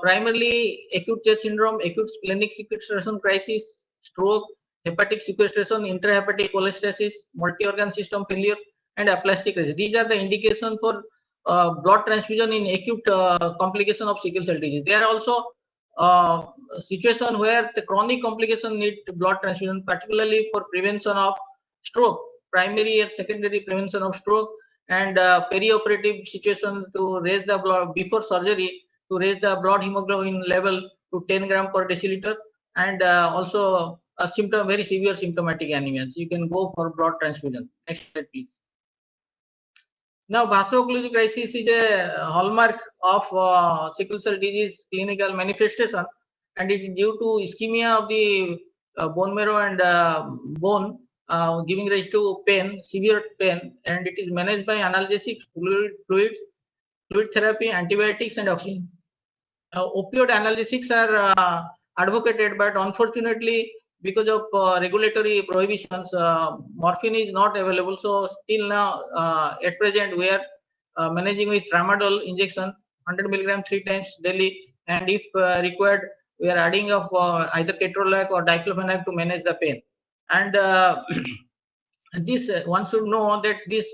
Primarily acute chest syndrome, acute splenic sequestration crisis, stroke, hepatic sequestration, intrahepatic cholestasis, multi-organ system failure, and aplastic crisis. These are the indications for blood transfusion in acute complication of sickle cell disease. There are also situation where the chronic complication need blood transfusion, particularly for prevention of stroke, primary and secondary prevention of stroke, and perioperative situation to raise the blood before surgery, to raise the blood hemoglobin level to 10 gram per deciliter, and also a very severe symptomatic anemia. So you can go for blood transfusion. Next slide, please. Now, vaso-occlusive crisis is a hallmark of sickle cell disease clinical manifestation, and it is due to ischemia of the bone marrow and bone, giving rise to pain, severe pain, and it is managed by analgesics, fluid therapy, antibiotics, and oxygen. Opioid analgesics are advocated, but unfortunately, because of regulatory prohibitions, morphine is not available. So still now, at present, we are managing with tramadol injection, 100 milligram 3 times daily, and if required, we are adding of either ketorolac or diclofenac to manage the pain. And this one should know that this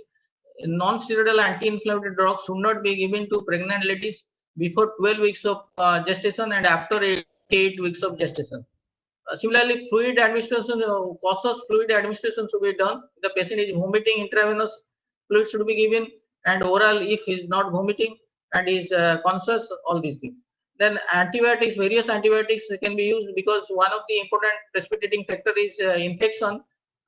non-steroidal anti-inflammatory drugs should not be given to pregnant ladies before 12 weeks of gestation and after 8 weeks of gestation. Similarly, fluid administration, cautious fluid administration should be done. The patient is vomiting, intravenous fluid should be given, and oral if he is not vomiting and is conscious, all these things. Then antibiotics, various antibiotics can be used because one of the important precipitating factor is infection.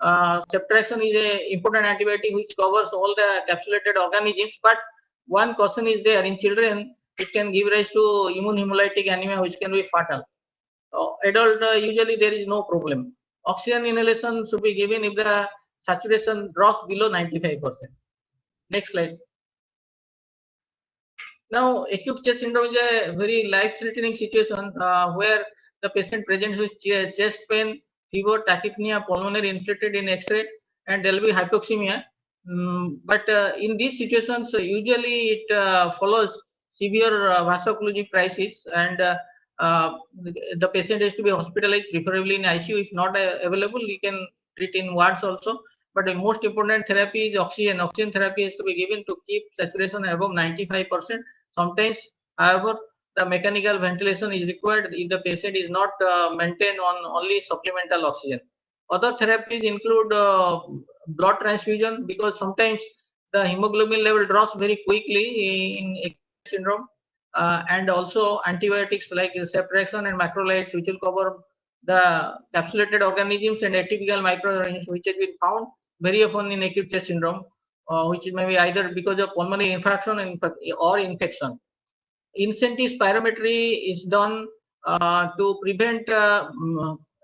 Ceftriaxone is an important antibiotic which covers all the capsulated organisms, but one caution is there: in children, it can give rise to immune hemolytic anemia, which can be fatal. Adult, usually there is no problem. Oxygen inhalation should be given if the saturation drops below 95%. Next slide. Now, acute chest syndrome is a very life-threatening situation where the patient presents with chest pain, fever, tachypnea, pulmonary inflated in X-ray, and there will be hypoxemia. But in these situations, usually it follows severe vaso-occlusive crisis, and the patient has to be hospitalized, preferably in ICU. If not available, you can treat in wards also. But the most important therapy is oxygen. Oxygen therapy is to be given to keep saturation above 95%. Sometimes, however, the mechanical ventilation is required if the patient is not maintained on only supplemental oxygen. Other therapies include blood transfusion, because sometimes the hemoglobin level drops very quickly in acute syndrome, and also antibiotics like ceftriaxone and macrolides, which will cover the capsulated organisms and atypical microorganisms, which has been found very often in acute chest syndrome, which may be either because of pulmonary infarction or infection. In-centis spirometry is done to prevent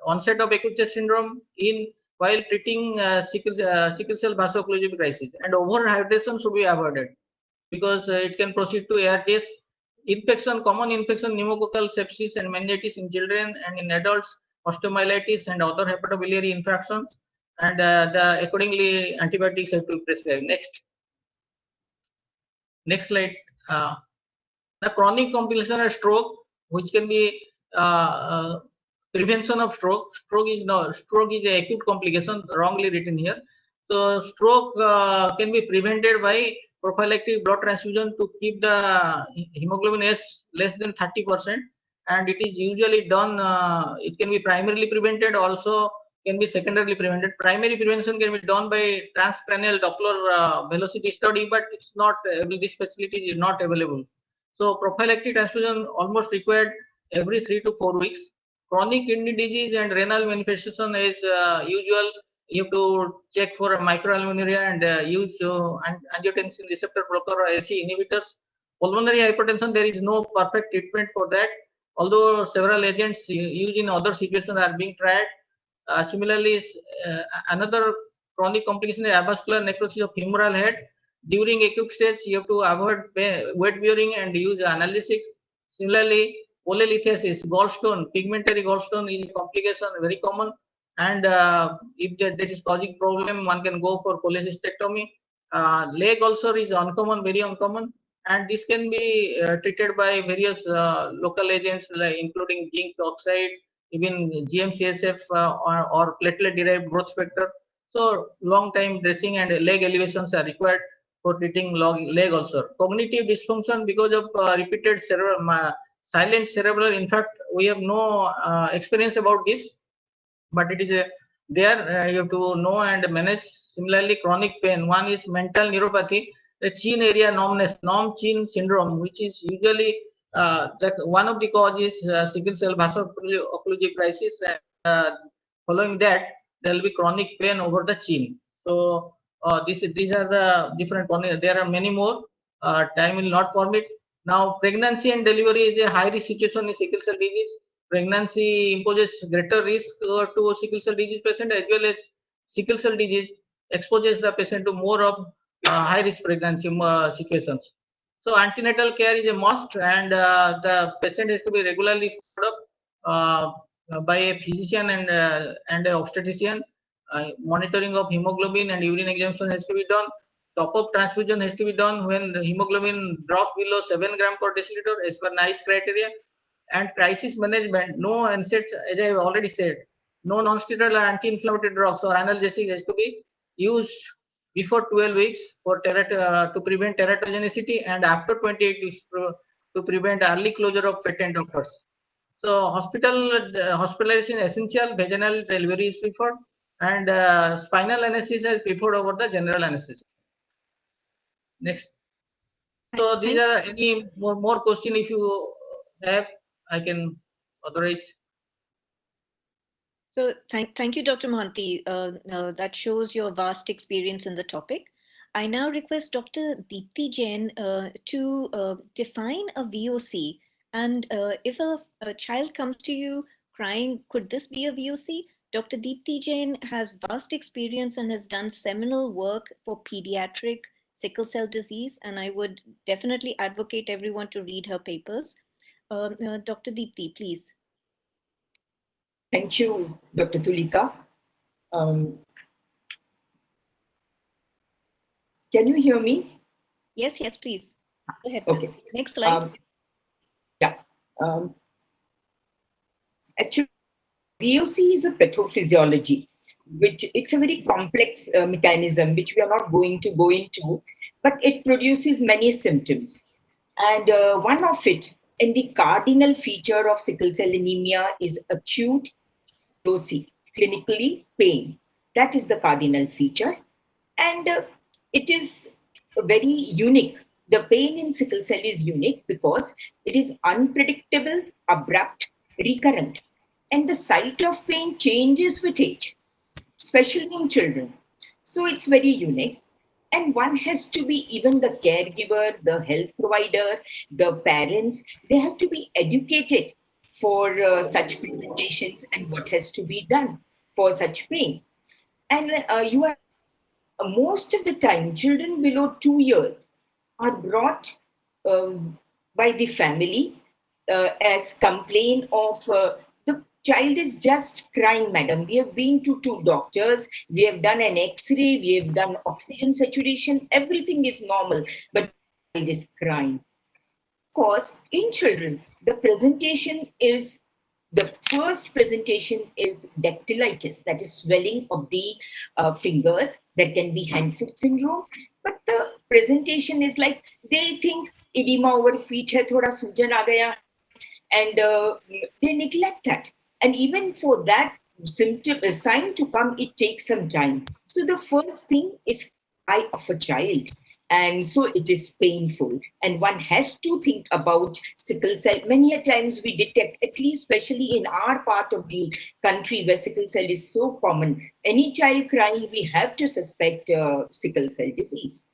onset of acute chest syndrome while treating sickle cell vaso-occlusive crisis, and overhydration should be avoided because it can proceed to ARDS. Infection, common infection, pneumococcal sepsis and meningitis in children, and in adults, osteomyelitis and other hepatobiliary infections, and accordingly antibiotics have to be prescribed. Next slide. The chronic complication of stroke, which can be prevention of stroke. Stroke is an acute complication, wrongly written here. So stroke can be prevented by prophylactic blood transfusion to keep the hemoglobin S less than 30%, and it is usually done. It can be primarily prevented, also can be secondarily prevented. Primary prevention can be done by transcranial Doppler velocity study, but it's not. This facility is not available. So prophylactic transfusion almost required every 3 to 4 weeks. Chronic kidney disease and renal manifestation is usual. You have to check for microalbuminuria and use angiotensin receptor blocker or AC inhibitors. Pulmonary hypertension, there is no perfect treatment for that. Although several agents used in other situations are being tried. Similarly, another chronic complication is avascular necrosis of femoral head. During acute stage, you have to avoid weight bearing and use analgesic. Similarly, polylithiasis, gallstone, pigmentary gallstone is a complication, very common. And if that is causing problem, one can go for cholecystectomy. Leg ulcer is uncommon, very uncommon, and this can be treated by various local agents, like including zinc oxide, even GM-CSF or platelet-derived growth factor. So long time dressing and leg elevations are required for treating leg ulcer. Cognitive dysfunction because of repeated silent cerebral. In fact, we have no experience about this, but it is there. You have to know and manage. Similarly, chronic pain. One is mental neuropathy, the chin area numbness, nom-chin syndrome, which is usually one of the causes sickle cell vaso-occlusive crisis. Following that, there will be chronic pain over the chin. So these are the different. There are many more. Time will not permit. Now, pregnancy and delivery is a high risk situation in sickle cell disease. Pregnancy imposes greater risk to sickle cell disease patient, as well as sickle cell disease exposes the patient to more of high risk pregnancy situations. So antenatal care is a must, and the patient has to be regularly followed up by a physician and an obstetrician. Monitoring of hemoglobin and urine examination has to be done. Top-up transfusion has to be done when the hemoglobin drops below 7 gram per deciliter as per NICE criteria. And crisis management, no NSAIDs, as I have already said, no non-steroidal anti-inflammatory drugs or analgesic has to be used before 12 weeks for to prevent teratogenicity, and after 28 weeks to prevent early closure of patent offers. So hospitalization is essential. Vaginal delivery is preferred, and spinal anesthesia is preferred over the general anesthesia. Next. So these are any more question if you have, I can authorize. So thank you, Dr. Mohanty. That shows your vast experience in the topic. I now request Dr. Deepti Jain to define a VOC. And if a child comes to you crying, could this be a VOC? Dr. Deepti Jain has vast experience and has done seminal work for pediatric sickle cell disease, and I would definitely advocate everyone to read her papers. Dr. Deepti, please. Thank you, Dr. Tulika. Can you hear me? Yes, please. Go ahead. Okay. Next slide. Actually, VOC is a pathophysiology, which it's a very complex mechanism, which we are not going to go into, but it produces many symptoms. And one of it, and the cardinal feature of sickle cell anemia, is acute VOC, clinically pain. That is the cardinal feature. And it is very unique. The pain in sickle cell is unique because it is unpredictable, abrupt, recurrent. And the site of pain changes with age, especially in children. So it's very unique. And one has to be, even the caregiver, the health provider, the parents, they have to be educated for such presentations and what has to be done for such pain. And you are most of the time, children below 2 years are brought by the family as complaint of the child is just crying, madam. We have been to 2 doctors, we have done an X-ray, we have done oxygen saturation, everything is normal, but the child is crying. Because in children, the first presentation is dactylitis, that is swelling of the fingers. That can be hand-foot syndrome. But the presentation is like, they think edema over feet hai, thoda sujan aa gaya, and they neglect that. And even for that sign to come, it takes some time. So the first thing is cry of a child. And so it is painful. And one has to think about sickle cell. Many a times we detect, at least especially in our part of the country where sickle cell is so common, any child crying, we have to suspect sickle cell disease.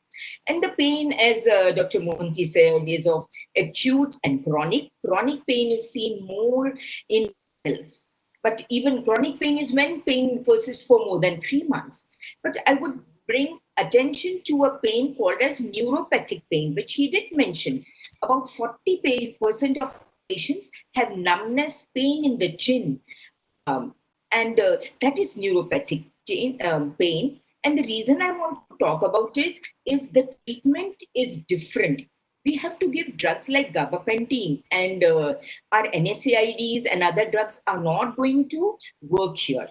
And the pain, as Dr. Mohanty said, is of acute and chronic. Chronic pain is seen more in adults. But even chronic pain is when pain persists for more than 3 months. But I would bring attention to a pain called as neuropathic pain, which he did mention. About 40% of patients have numbness, pain in the chin, and that is neuropathic pain. And the reason I want to talk about it is the treatment is different. We have to give drugs like gabapentin, and our NSAIDs and other drugs are not going to work here.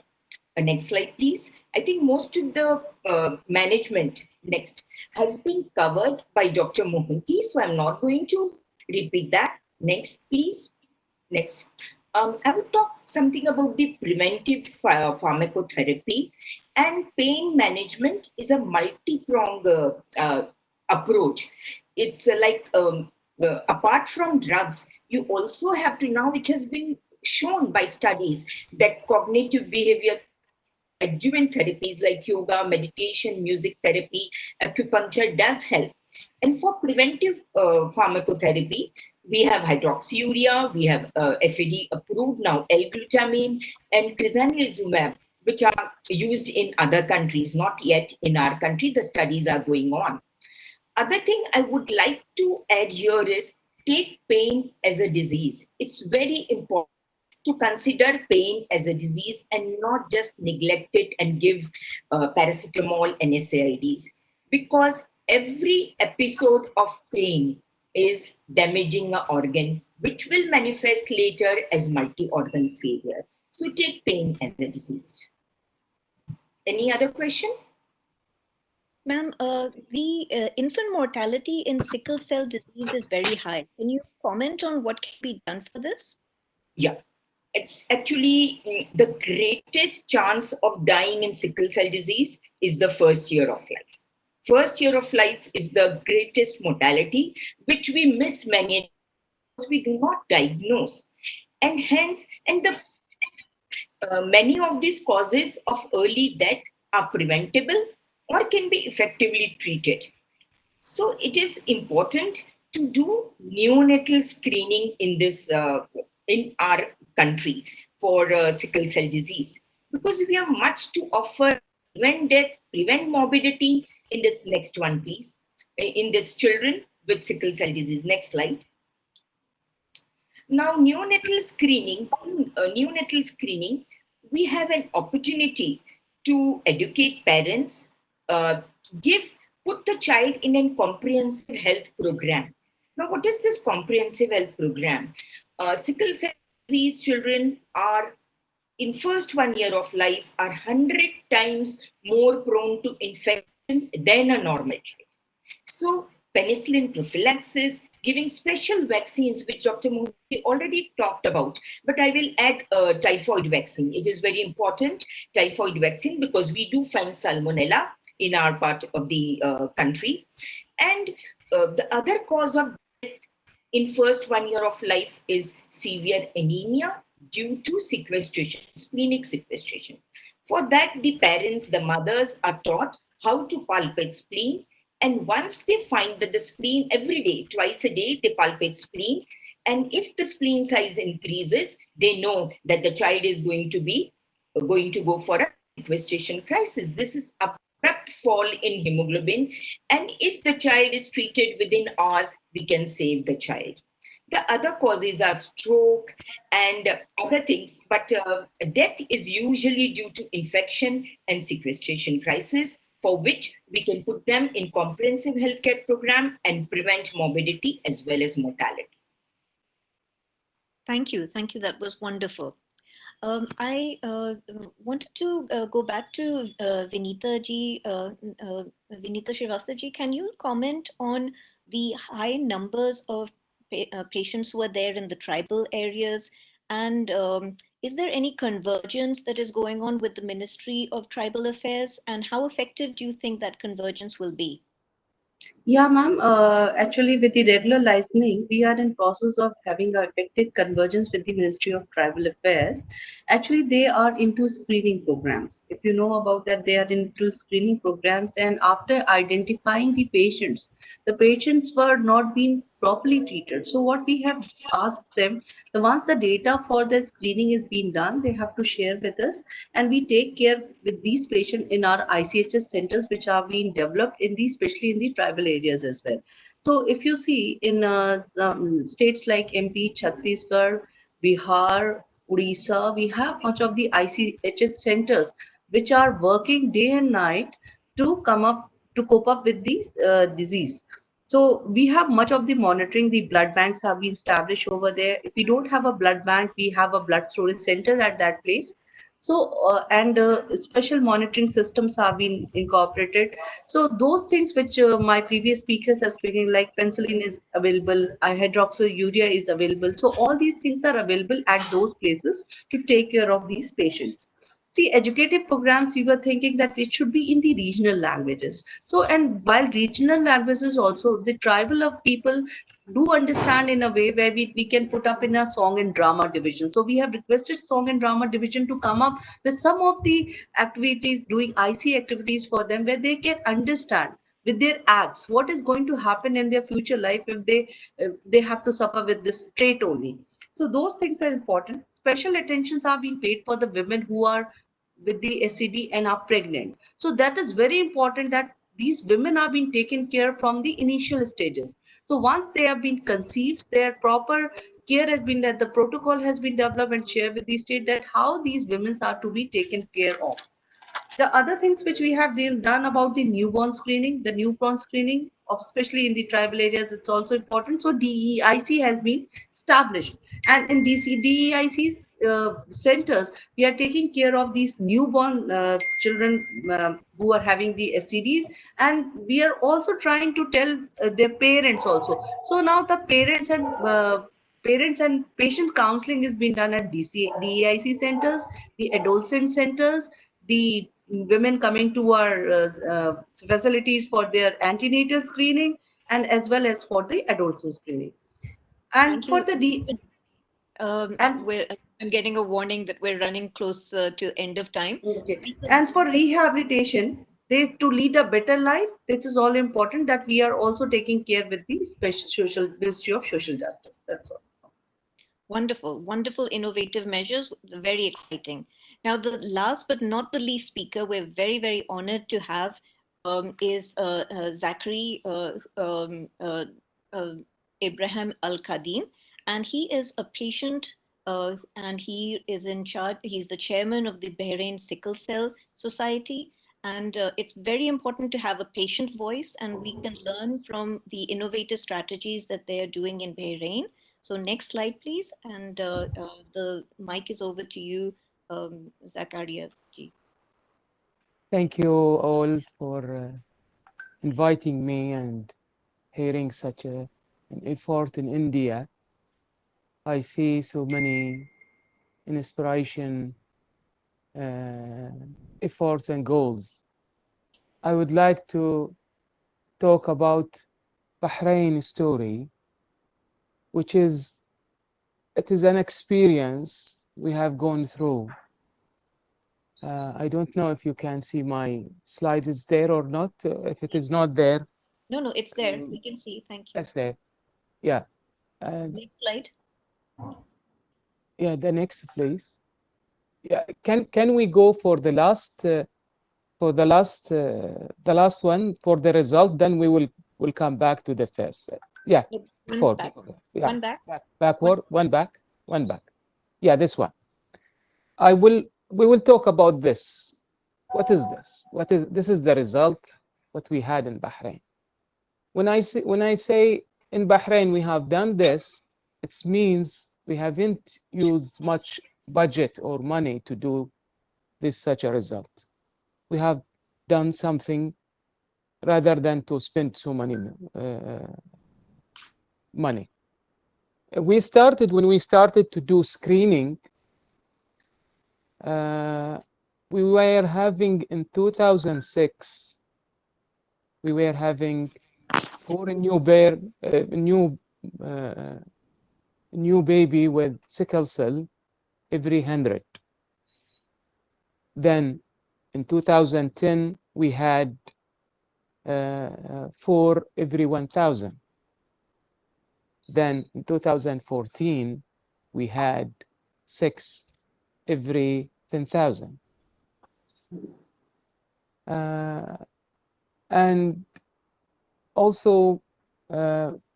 Next slide, please. I think most of the management, next, has been covered by Dr. Mohanty, so I'm not going to repeat that. Next, please. Next. I will talk something about the preventive pharmacotherapy, and pain management is a multi-pronged approach. It's apart from drugs, you also have to, now it has been shown by studies that cognitive behavior adjuvant therapies like yoga, meditation, music therapy, acupuncture does help. And for preventive pharmacotherapy, we have hydroxyurea, we have FAD approved now, L-glutamine and crizanlizumab, which are used in other countries, not yet in our country. The studies are going on. Other thing I would like to add here is take pain as a disease. It's very important to consider pain as a disease and not just neglect it and give paracetamol and NSAIDs, because every episode of pain is damaging an organ, which will manifest later as multi-organ failure. So take pain as a disease. Any other question? Ma'am, the infant mortality in sickle cell disease is very high. Can you comment on what can be done for this? Yeah. It's actually the greatest chance of dying in sickle cell disease is the first year of life. First year of life is the greatest mortality, which we mismanage because we do not diagnose. And hence, many of these causes of early death are preventable or can be effectively treated. So it is important to do neonatal screening in this in our country for sickle cell disease, because we have much to offer. Prevent death, prevent morbidity. In this next one, please. In this children with sickle cell disease. Next slide. Now, neonatal screening, we have an opportunity to educate parents, put the child in a comprehensive health program. Now, what is this comprehensive health program? Sickle cell disease children are, in first 1 year of life, are 100 times more prone to infection than a normal child. So penicillin prophylaxis, giving special vaccines, which Dr. Mohanty already talked about, but I will add typhoid vaccine. It is very important, typhoid vaccine, because we do find salmonella in our part of the country. And the other cause of death in first 1 year of life is severe anemia due to sequestration, splenic sequestration. For that, the parents, the mothers are taught how to palpate spleen. And once they find that the spleen, every day, twice a day, they palpate spleen. And if the spleen size increases, they know that the child is going to go for a sequestration crisis. This is a abrupt fall in hemoglobin. And if the child is treated within hours, we can save the child. The other causes are stroke and other things, but death is usually due to infection and sequestration crisis, for which we can put them in comprehensive healthcare program and prevent morbidity as well as mortality. Thank you. Thank you. That was wonderful. I wanted to go back to Vinita ji, Vinita Srivastava ji. Can you comment on the high numbers of patients who are there in the tribal areas? And is there any convergence that is going on with the Ministry of Tribal Affairs? And how effective do you think that convergence will be? Yeah, ma'am. Actually, with the regular licensing, we are in process of having a effective convergence with the Ministry of Tribal Affairs. Actually, they are into screening programs. If you know about that, they are into screening programs. And after identifying the patients were not being properly treated. So what we have asked them, the once the data for the screening is being done, they have to share with us, and we take care with these patients in our ICHS centers, which are being developed in these, especially in the tribal areas as well. So if you see in some states like MP, Chhattisgarh, Bihar, Odisha, we have much of the ICHS centers which are working day and night to cope up with this disease. So we have much of the monitoring. The blood banks have been established over there. If we don't have a blood bank, we have a blood storage center at that place. So and special monitoring systems have been incorporated. So those things which my previous speakers are speaking, like penicillin is available, hydroxyurea is available. So all these things are available at those places to take care of these patients. See, educative programs, we were thinking that it should be in the regional languages. So, and while regional languages also, the tribal of people do understand in a way where we can put up in a song and drama division. So we have requested song and drama division to come up with some of the activities, doing IC activities for them, where they can understand with their acts what is going to happen in their future life if they have to suffer with this trait only. So those things are important. Special attentions are being paid for the women who are with the SCD and are pregnant. So that is very important that these women are being taken care from the initial stages. So once they have been conceived, their proper care has been that the protocol has been developed and shared with the state that how these women are to be taken care of. The other things which we have done about the newborn screening, especially in the tribal areas, it's also important. So DEIC has been established, and in DEIC's centers, we are taking care of these newborn children who are having the STDs, and we are also trying to tell their parents also. So now the parents and patient counseling is being done at DEIC centers, the adolescent centers, the women coming to our facilities for their antenatal screening, and as well as for the adolescent screening. And Thank for you. the and I'm getting a warning that we're running close to end of time. okay. And for rehabilitation, they to lead a better life. This is all important that we are also taking care with the special social Ministry of Social Justice. That's all. Wonderful, wonderful, innovative measures, very exciting. Now, the last but not the least speaker we're very, very honored to have is Zachary Ibrahim Al-Qadim, and he is a patient and he is in charge, he's the chairman of the Bahrain Sickle Cell Society. And it's very important to have a patient voice, and we can learn from the innovative strategies that they are doing in Bahrain. So next slide, please. And the mic is over to you, Zakaria ji. Thank you all for inviting me and hearing such an effort in India. I see so many inspiration, efforts and goals. I would like to talk about Bahrain story, which is an experience we have gone through. I don't know if you can see my slide is there or not. If it is not there. No, it's there. We can see. Thank you. That's there. Yeah. Next slide. Yeah, the next, please. Yeah, can we go for the last one for the result? Then we'll come back to the first. Yeah, One back. Yeah, one back. Backward. One back. One back. Yeah, this one. We will talk about this. What is this? This is the result what we had in Bahrain. When I say in Bahrain we have done this, it means we haven't used much budget or money to do this such a result. We have done something rather than to spend so many money. When we started to do screening, we were having in 2006, we were having for a new baby with sickle cell every 100. Then in 2010 we had 4 every 1,000. Then in 2014 we had 6 every 10,000. And also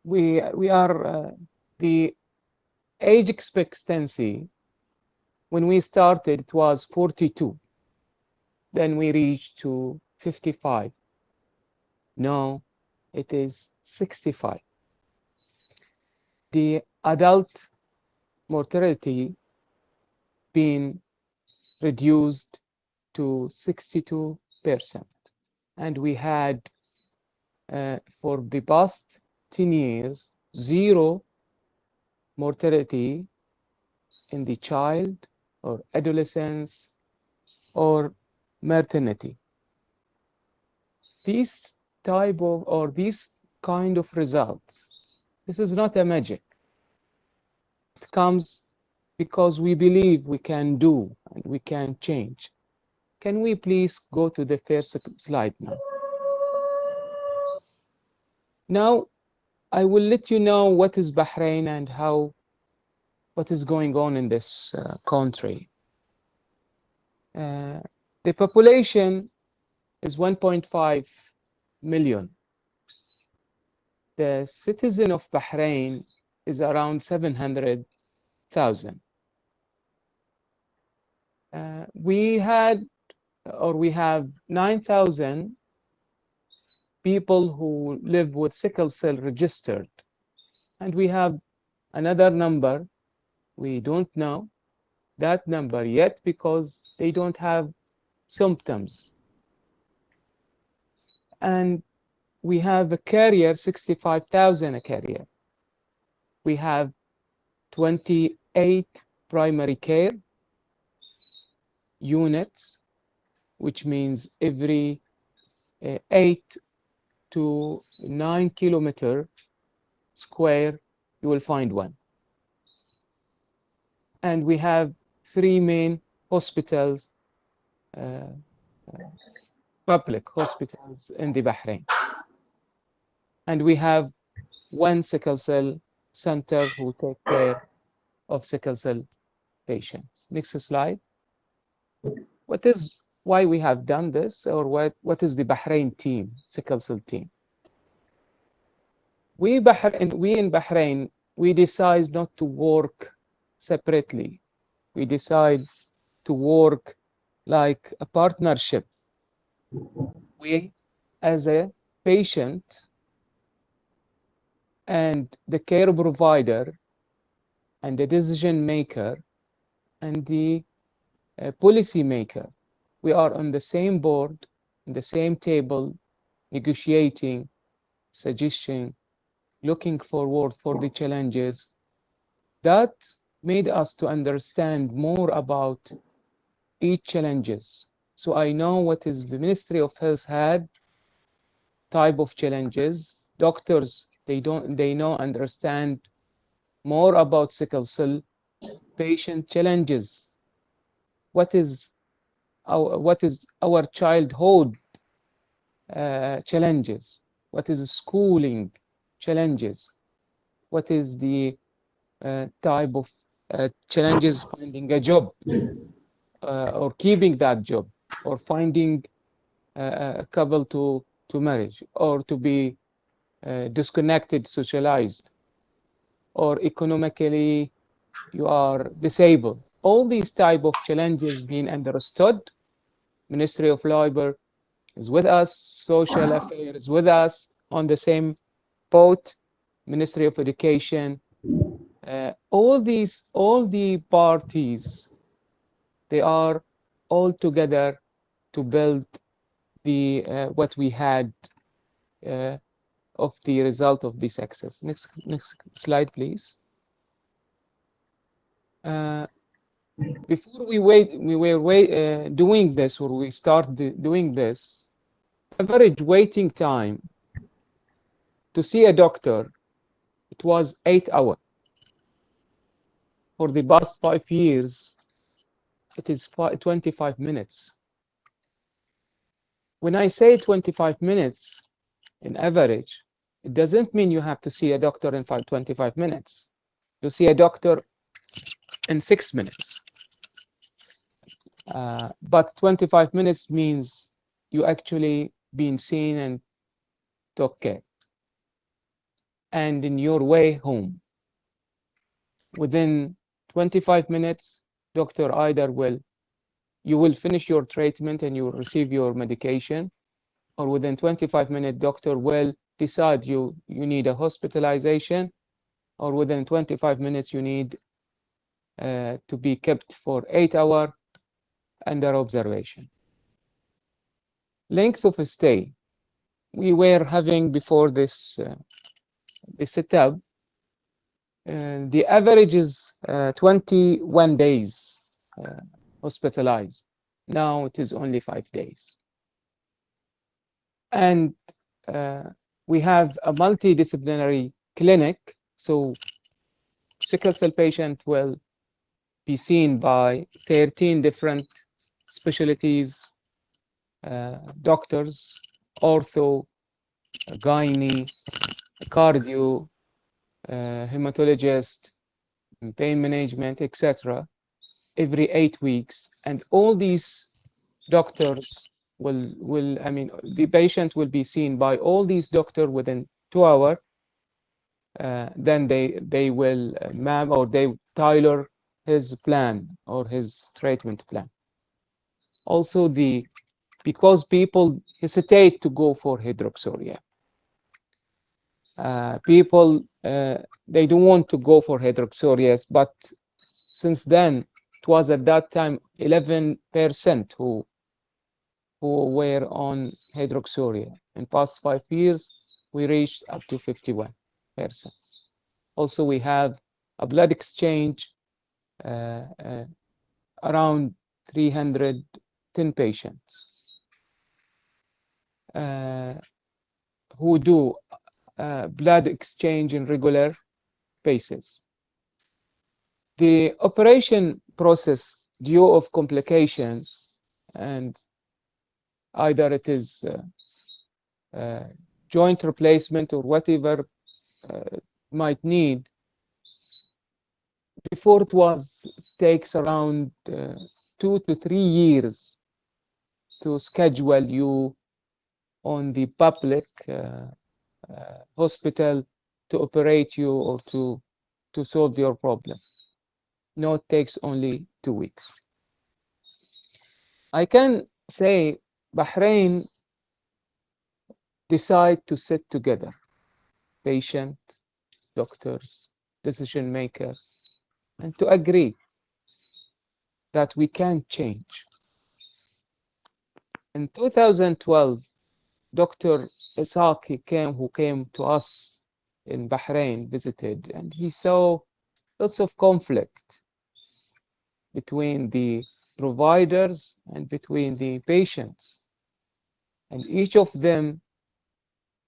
we are the age expectancy when we started, it was 42. Then we reached to 55. Now it is 65. The adult mortality being reduced to 62%. And we had, for the past 10 years, 0 mortality in the child or adolescence or maternity. These type of, or these kind of results, this is not a magic. It comes because we believe we can do and we can change. Can we please go to the first slide now? Now, I will let you know what is Bahrain and what is going on in this country. The population is 1.5 million. The citizen of Bahrain is around 700,000. We have 9,000 people who live with sickle cell registered, and we have another number. We don't know that number yet because they don't have symptoms. And we have a carrier, 65,000 a carrier. We have 28 primary care units, which means every 8 to 9 kilometer square, you will find one. And we have 3 main hospitals, public hospitals in the Bahrain. And we have 1 sickle cell center who take care of sickle cell patients. Next slide. Why we have done this, or what is the Bahrain team, sickle cell team? We in Bahrain, we decide not to work separately. We decide to work like a partnership. We, as a patient and the care provider and the decision maker and the policy maker, we are on the same board, on the same table, negotiating, suggesting, looking forward for the challenges. That made us to understand more about each challenges. So I know what is the Ministry of Health had type of challenges. Doctors, they understand more about sickle cell patient challenges. What is our childhood challenges? What is schooling challenges? What is the type of challenges finding a job or keeping that job, or finding a couple to marriage, or to be disconnected, socialized, or economically you are disabled. All these type of challenges being understood. Ministry of Labor is with us, Social Affairs is with us on the same boat, Ministry of Education, all the parties, they are all together to build the what we had of the result of this access. Next slide, please. Before we were doing this, or we start doing this, average waiting time to see a doctor, it was 8 hours. For the past 5 years, it is 25 minutes. When I say 25 minutes in average, it doesn't mean you have to see a doctor in 25 minutes. You see a doctor in 6 minutes. But 25 minutes means you actually being seen and took care. And in your way home, within 25 minutes, doctor either you will finish your treatment and you will receive your medication, or within 25 minutes, doctor will decide you need a hospitalization, or within 25 minutes, you need to be kept for 8 hours under observation. Length of stay. We were having before this setup, the average is 21 days hospitalized. Now it is only 5 days. And we have a multidisciplinary clinic, so sickle cell patient will be seen by 13 different specialties, doctors, ortho, gynae, cardio, hematologist, pain management, etc., every 8 weeks. And all these doctors the patient will be seen by all these doctors within 2 hours. Then they will map or they tailor his plan or his treatment plan. Also, because people hesitate to go for hydroxyurea. People they don't want to go for hydroxyureas, but since then it was at that time 11% who were on hydroxyurea. In past 5 years, we reached up to 51%. Also, we have a blood exchange around 310 patients who do blood exchange in regular basis. The operation process, due of complications, and either it is joint replacement or whatever might need, before takes around 2 to 3 years to schedule you on the public hospital to operate you or to solve your problem. No, it takes only 2 weeks. I can say Bahrain decide to sit together, patient, doctors, decision maker, and to agree that we can change. In 2012, Dr. Ishaq who came to us in Bahrain, visited, and he saw lots of conflict between the providers and between the patients, and each of them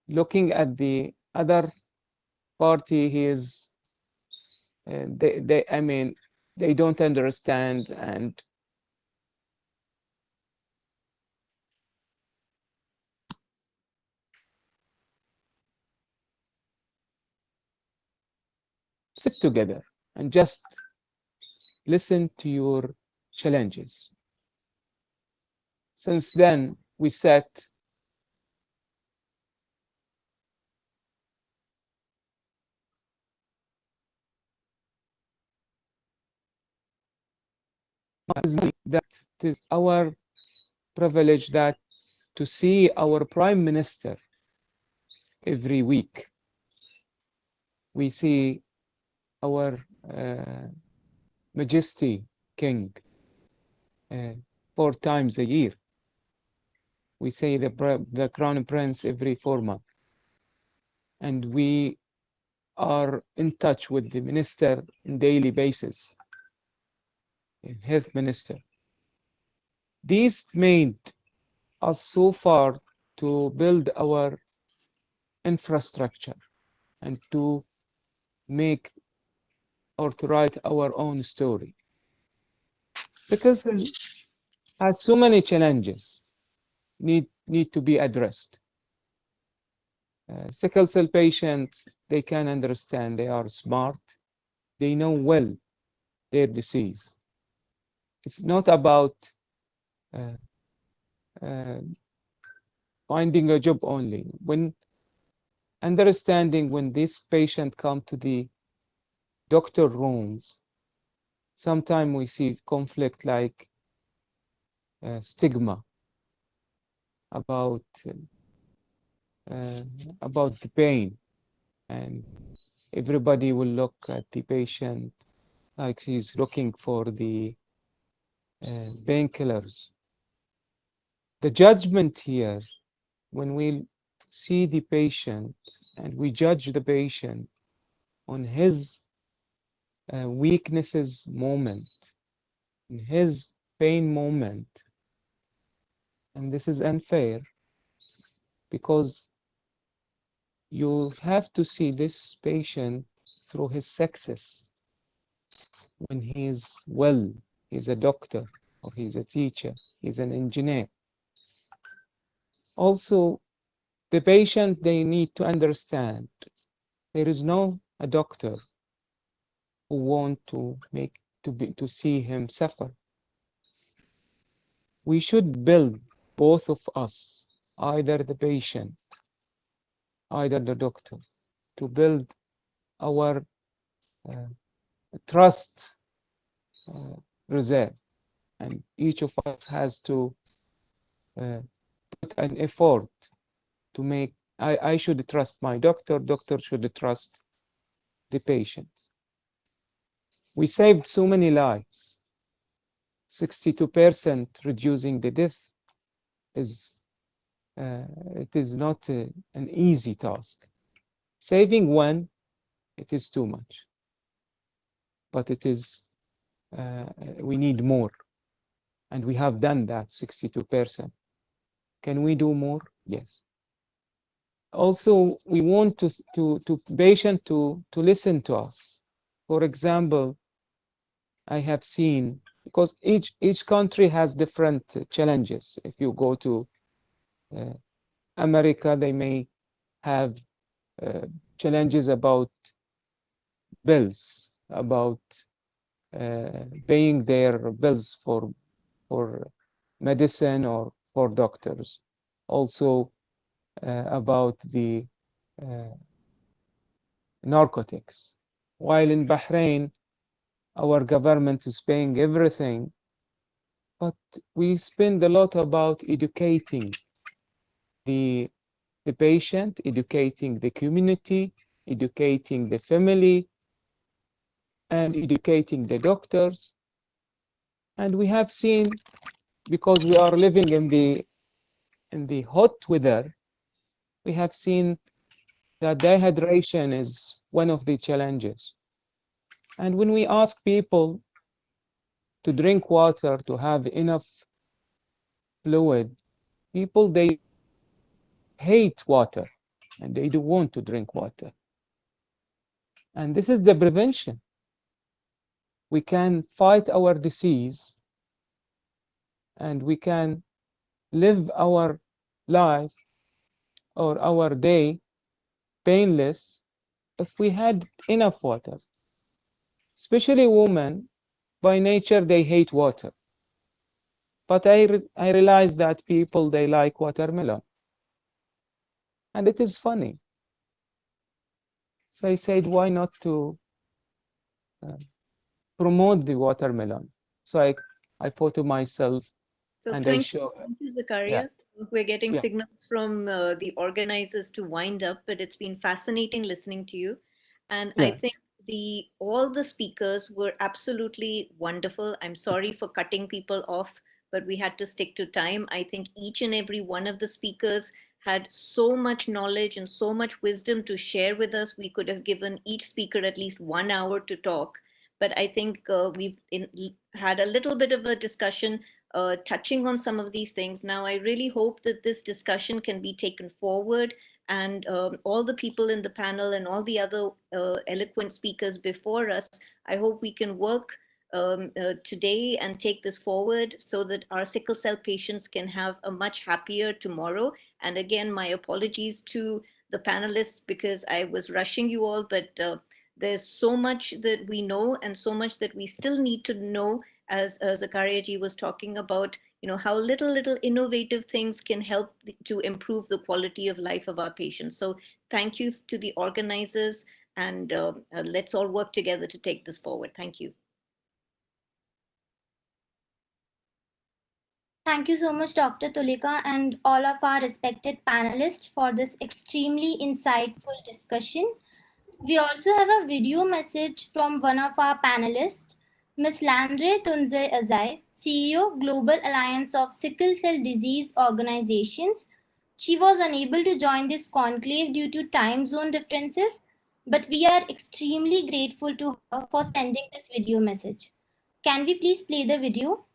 looking at the other party, they don't understand, and sit together and just listen to your challenges. Since then, we set that it is our privilege that to see our Prime Minister every week. We see our Majesty King 4 times a year. We see the Crown Prince every 4 months. And we are in touch with the Minister on daily basis, Health Minister. These made us so far to build our infrastructure and to make or to write our own story. Sickle cell has so many challenges need to be addressed. Sickle cell patients, they can understand, they are smart, they know well their disease. It's not about uh, uh, finding a job only. When understanding when this patient come to the doctor rooms, sometimes we see conflict like stigma about the pain, and everybody will look at the patient like he's looking for the painkillers. The judgment here, when we see the patient and we judge the patient on his weaknesses moment, in his pain moment, and this is unfair because you have to see this patient through his success. When he is well, he's a doctor, or he's a teacher, he's an engineer. Also, the patient, they need to understand there is no a doctor who want to see him suffer. We should build, both of us, either the patient, either the doctor, to build our trust reserve, and each of us has to put an effort to make. I should trust my doctor, doctor should trust the patient. We saved so many lives. 62% reducing the death is it is not an easy task. Saving one, it is too much, but it is we need more, and we have done that. 62%. Can we do more? Yes. Also, we want to patient to listen to us. For example, I have seen, because each country has different challenges. If you go to America, they may have challenges about bills, about paying their bills for medicine or for doctors. Also about the narcotics. While in Bahrain, our government is paying everything, but we spend a lot about educating the patient, educating the community, educating the family, and educating the doctors. And we have seen, because we are living in the hot weather, we have seen that dehydration is one of the challenges. And when we ask people to drink water, to have enough fluid, people, they hate water and they don't want to drink water. And this is the prevention. We can fight our disease and we can live our life or our day painless if we had enough water. Especially women, by nature, they hate water. But I realize that people, they like watermelon. And it is funny. So I said, why not to promote the watermelon? So I thought to myself, So and thank you, yeah. Zakaria. We're getting Yeah. signals from the organizers to wind up, but it's been fascinating listening to you. And I Yeah. think all the speakers were absolutely wonderful. I'm sorry for cutting people off, but we had to stick to time. I think each and every one of the speakers had so much knowledge and so much wisdom to share with us. We could have given each speaker at least 1 hour to talk. But I think we've had a little bit of a discussion touching on some of these things. Now, I really hope that this discussion can be taken forward and all the people in the panel and all the other eloquent speakers before us. I hope we can work today and take this forward so that our sickle cell patients can have a much happier tomorrow. And again, my apologies to the panelists because I was rushing you all, but there's so much that we know and so much that we still need to know, as Zakaria ji was talking about, how little innovative things can help to improve the quality of life of our patients. So thank you to the organizers, and let's all work together to take this forward. Thank you. Thank you so much, Dr. Tulika, and all of our respected panelists for this extremely insightful discussion. We also have a video message from one of our panelists, Ms. Landre Tunze Azai, CEO, Global Alliance of Sickle Cell Disease Organizations. She was unable to join this conclave due to time zone differences, but we are extremely grateful to her for sending this video message. Can we please play the video?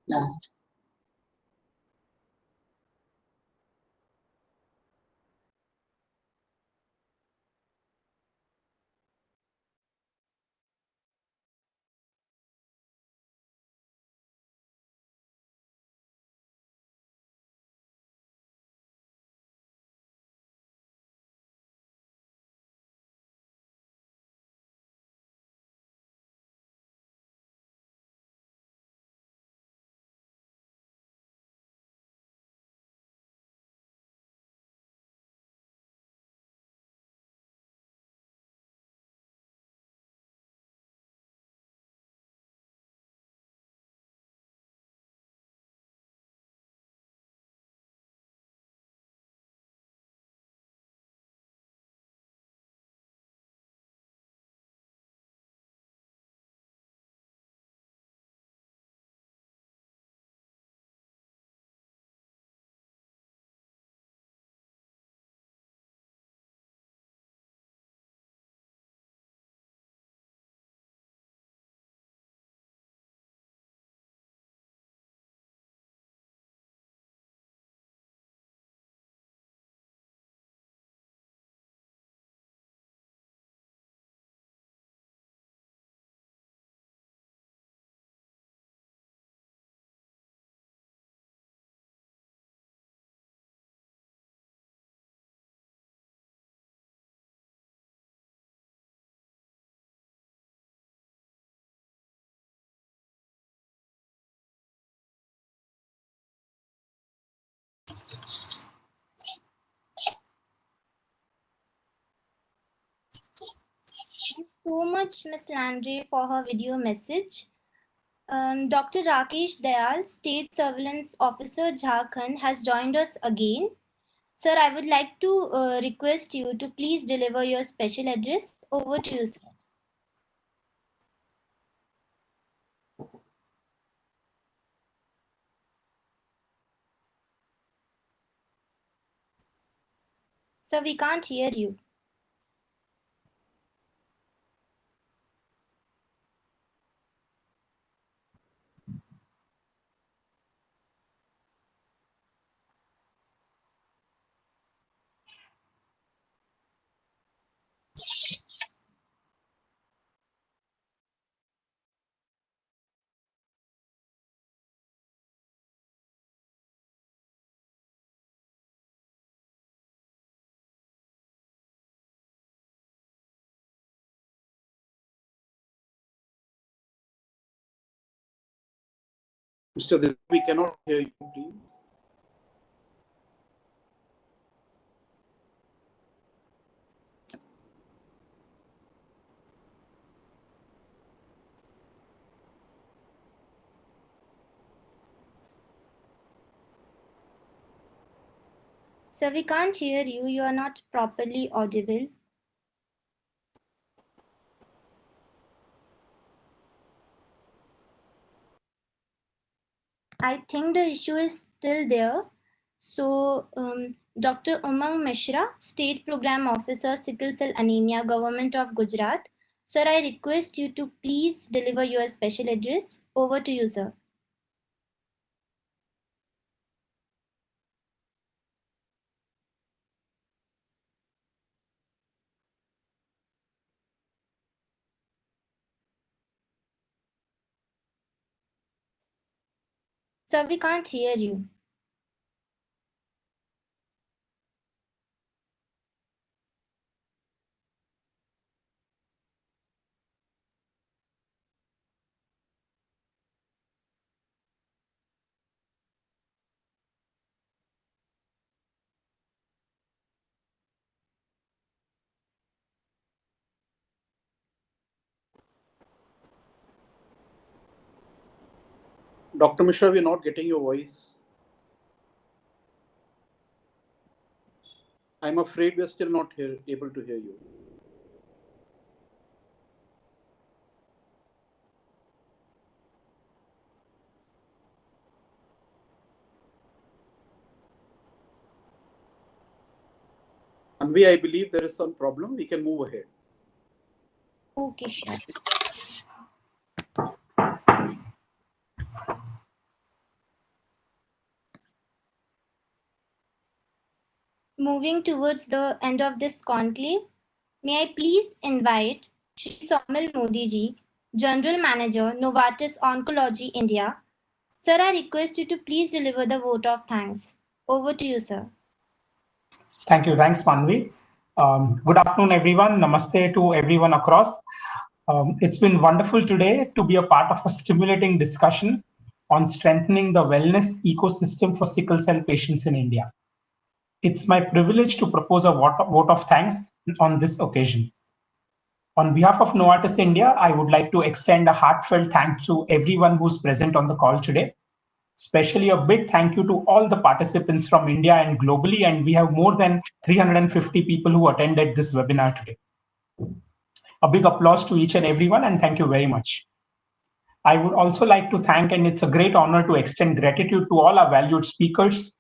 Last. so much, Ms. Landry, for her video message. Dr. Rakesh Dayal, State Surveillance Officer, Jharkhand, has joined us again. Sir, I would like to request you to please deliver your special address. Over to you, sir. Sir, we can't hear you. Mr. Dil, we cannot hear you, please. Sir, we can't hear you. You are not properly audible. I think the issue is still there. So, Dr. Umang Mishra, State Program Officer, Sickle Cell Anemia, Government of Gujarat. Sir, I request you to please deliver your special address. Over to you, sir. Sir, we can't hear you. Dr. Mishra, we're not getting your voice. I'm afraid we're still not able to hear you. Anvi, I believe there is some problem. We can move ahead. Okay, sure. Moving towards the end of this conclave, may I please invite Shri Saumil Modi ji, General Manager, Novartis Oncology India. Sir, I request you to please deliver the vote of thanks. Over to you, sir. Thank you. Thanks, Manvi. Good afternoon, everyone. Namaste to everyone across. It's been wonderful today to be a part of a stimulating discussion on strengthening the wellness ecosystem for sickle cell patients in India. It's my privilege to propose a vote of thanks on this occasion. On behalf of Novartis India, I would like to extend a heartfelt thanks to everyone who's present on the call today. Especially a big thank you to all the participants from India and globally, and we have more than 350 people who attended this webinar today. A big applause to each and everyone, and thank you very much. I would also like to thank, and it's a great honor to extend gratitude to all our valued speakers.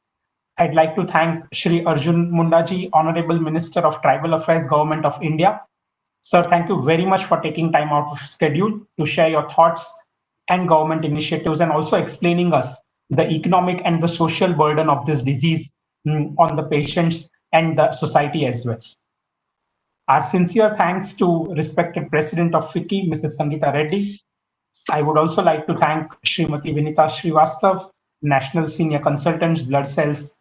I'd like to thank Shri Arjun Mundaji, Honorable Minister of Tribal Affairs, Government of India. Sir, thank you very much for taking time out of schedule to share your thoughts and government initiatives, and also explaining us the economic and the social burden of this disease on the patients and the society as well. Our sincere thanks to respected President of FICCI, Mrs. Sangeeta Reddy. I would also like to thank Srimati Vinita Srivastav, National Senior Consultants, Blood Cells,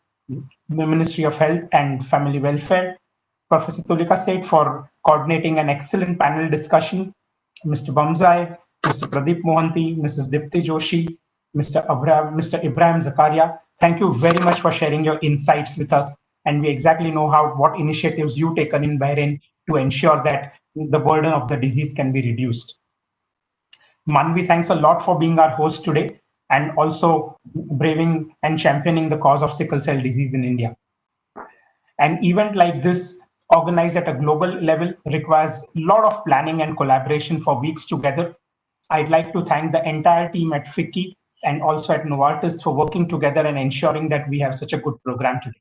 Ministry of Health and Family Welfare, Professor Tulika Seth for coordinating an excellent panel discussion, Mr. Bamzai, Mr. Pradeep Mohanty, Mrs. Dipti Joshi, Mr. Ibrahim Zakaria. Thank you very much for sharing your insights with us. And we exactly know what initiatives you've taken in Bahrain to ensure that the burden of the disease can be reduced. Manvi, thanks a lot for being our host today and also braving and championing the cause of sickle cell disease in India. An event like this, organized at a global level, requires a lot of planning and collaboration for weeks together. I'd like to thank the entire team at FICCI and also at Novartis for working together and ensuring that we have such a good program today.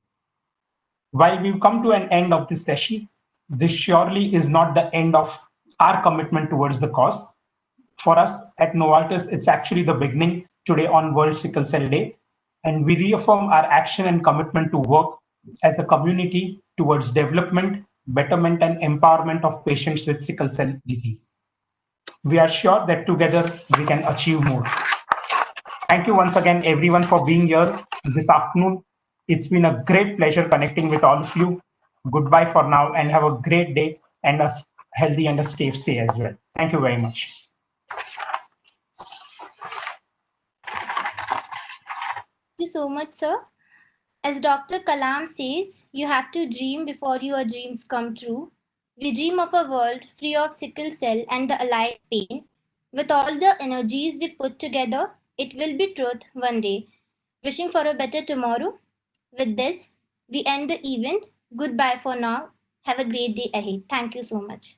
While we've come to an end of this session, this surely is not the end of our commitment towards the cause. For us at Novartis, it's actually the beginning today on World Sickle Cell Day, and we reaffirm our action and commitment to work as a community towards development, betterment, and empowerment of patients with sickle cell disease. We are sure that together we can achieve more. Thank you once again, everyone, for being here this afternoon. It's been a great pleasure connecting with all of you. Goodbye for now, and have a great day and a healthy and a safe stay as well. Thank you very much. Thank you so much, sir. As Dr. Kalam says, you have to dream before your dreams come true. We dream of a world free of sickle cell and the allied pain. With all the energies we put together, it will be truth one day. Wishing for a better tomorrow. With this, we end the event. Goodbye for now. Have a great day ahead. Thank you so much.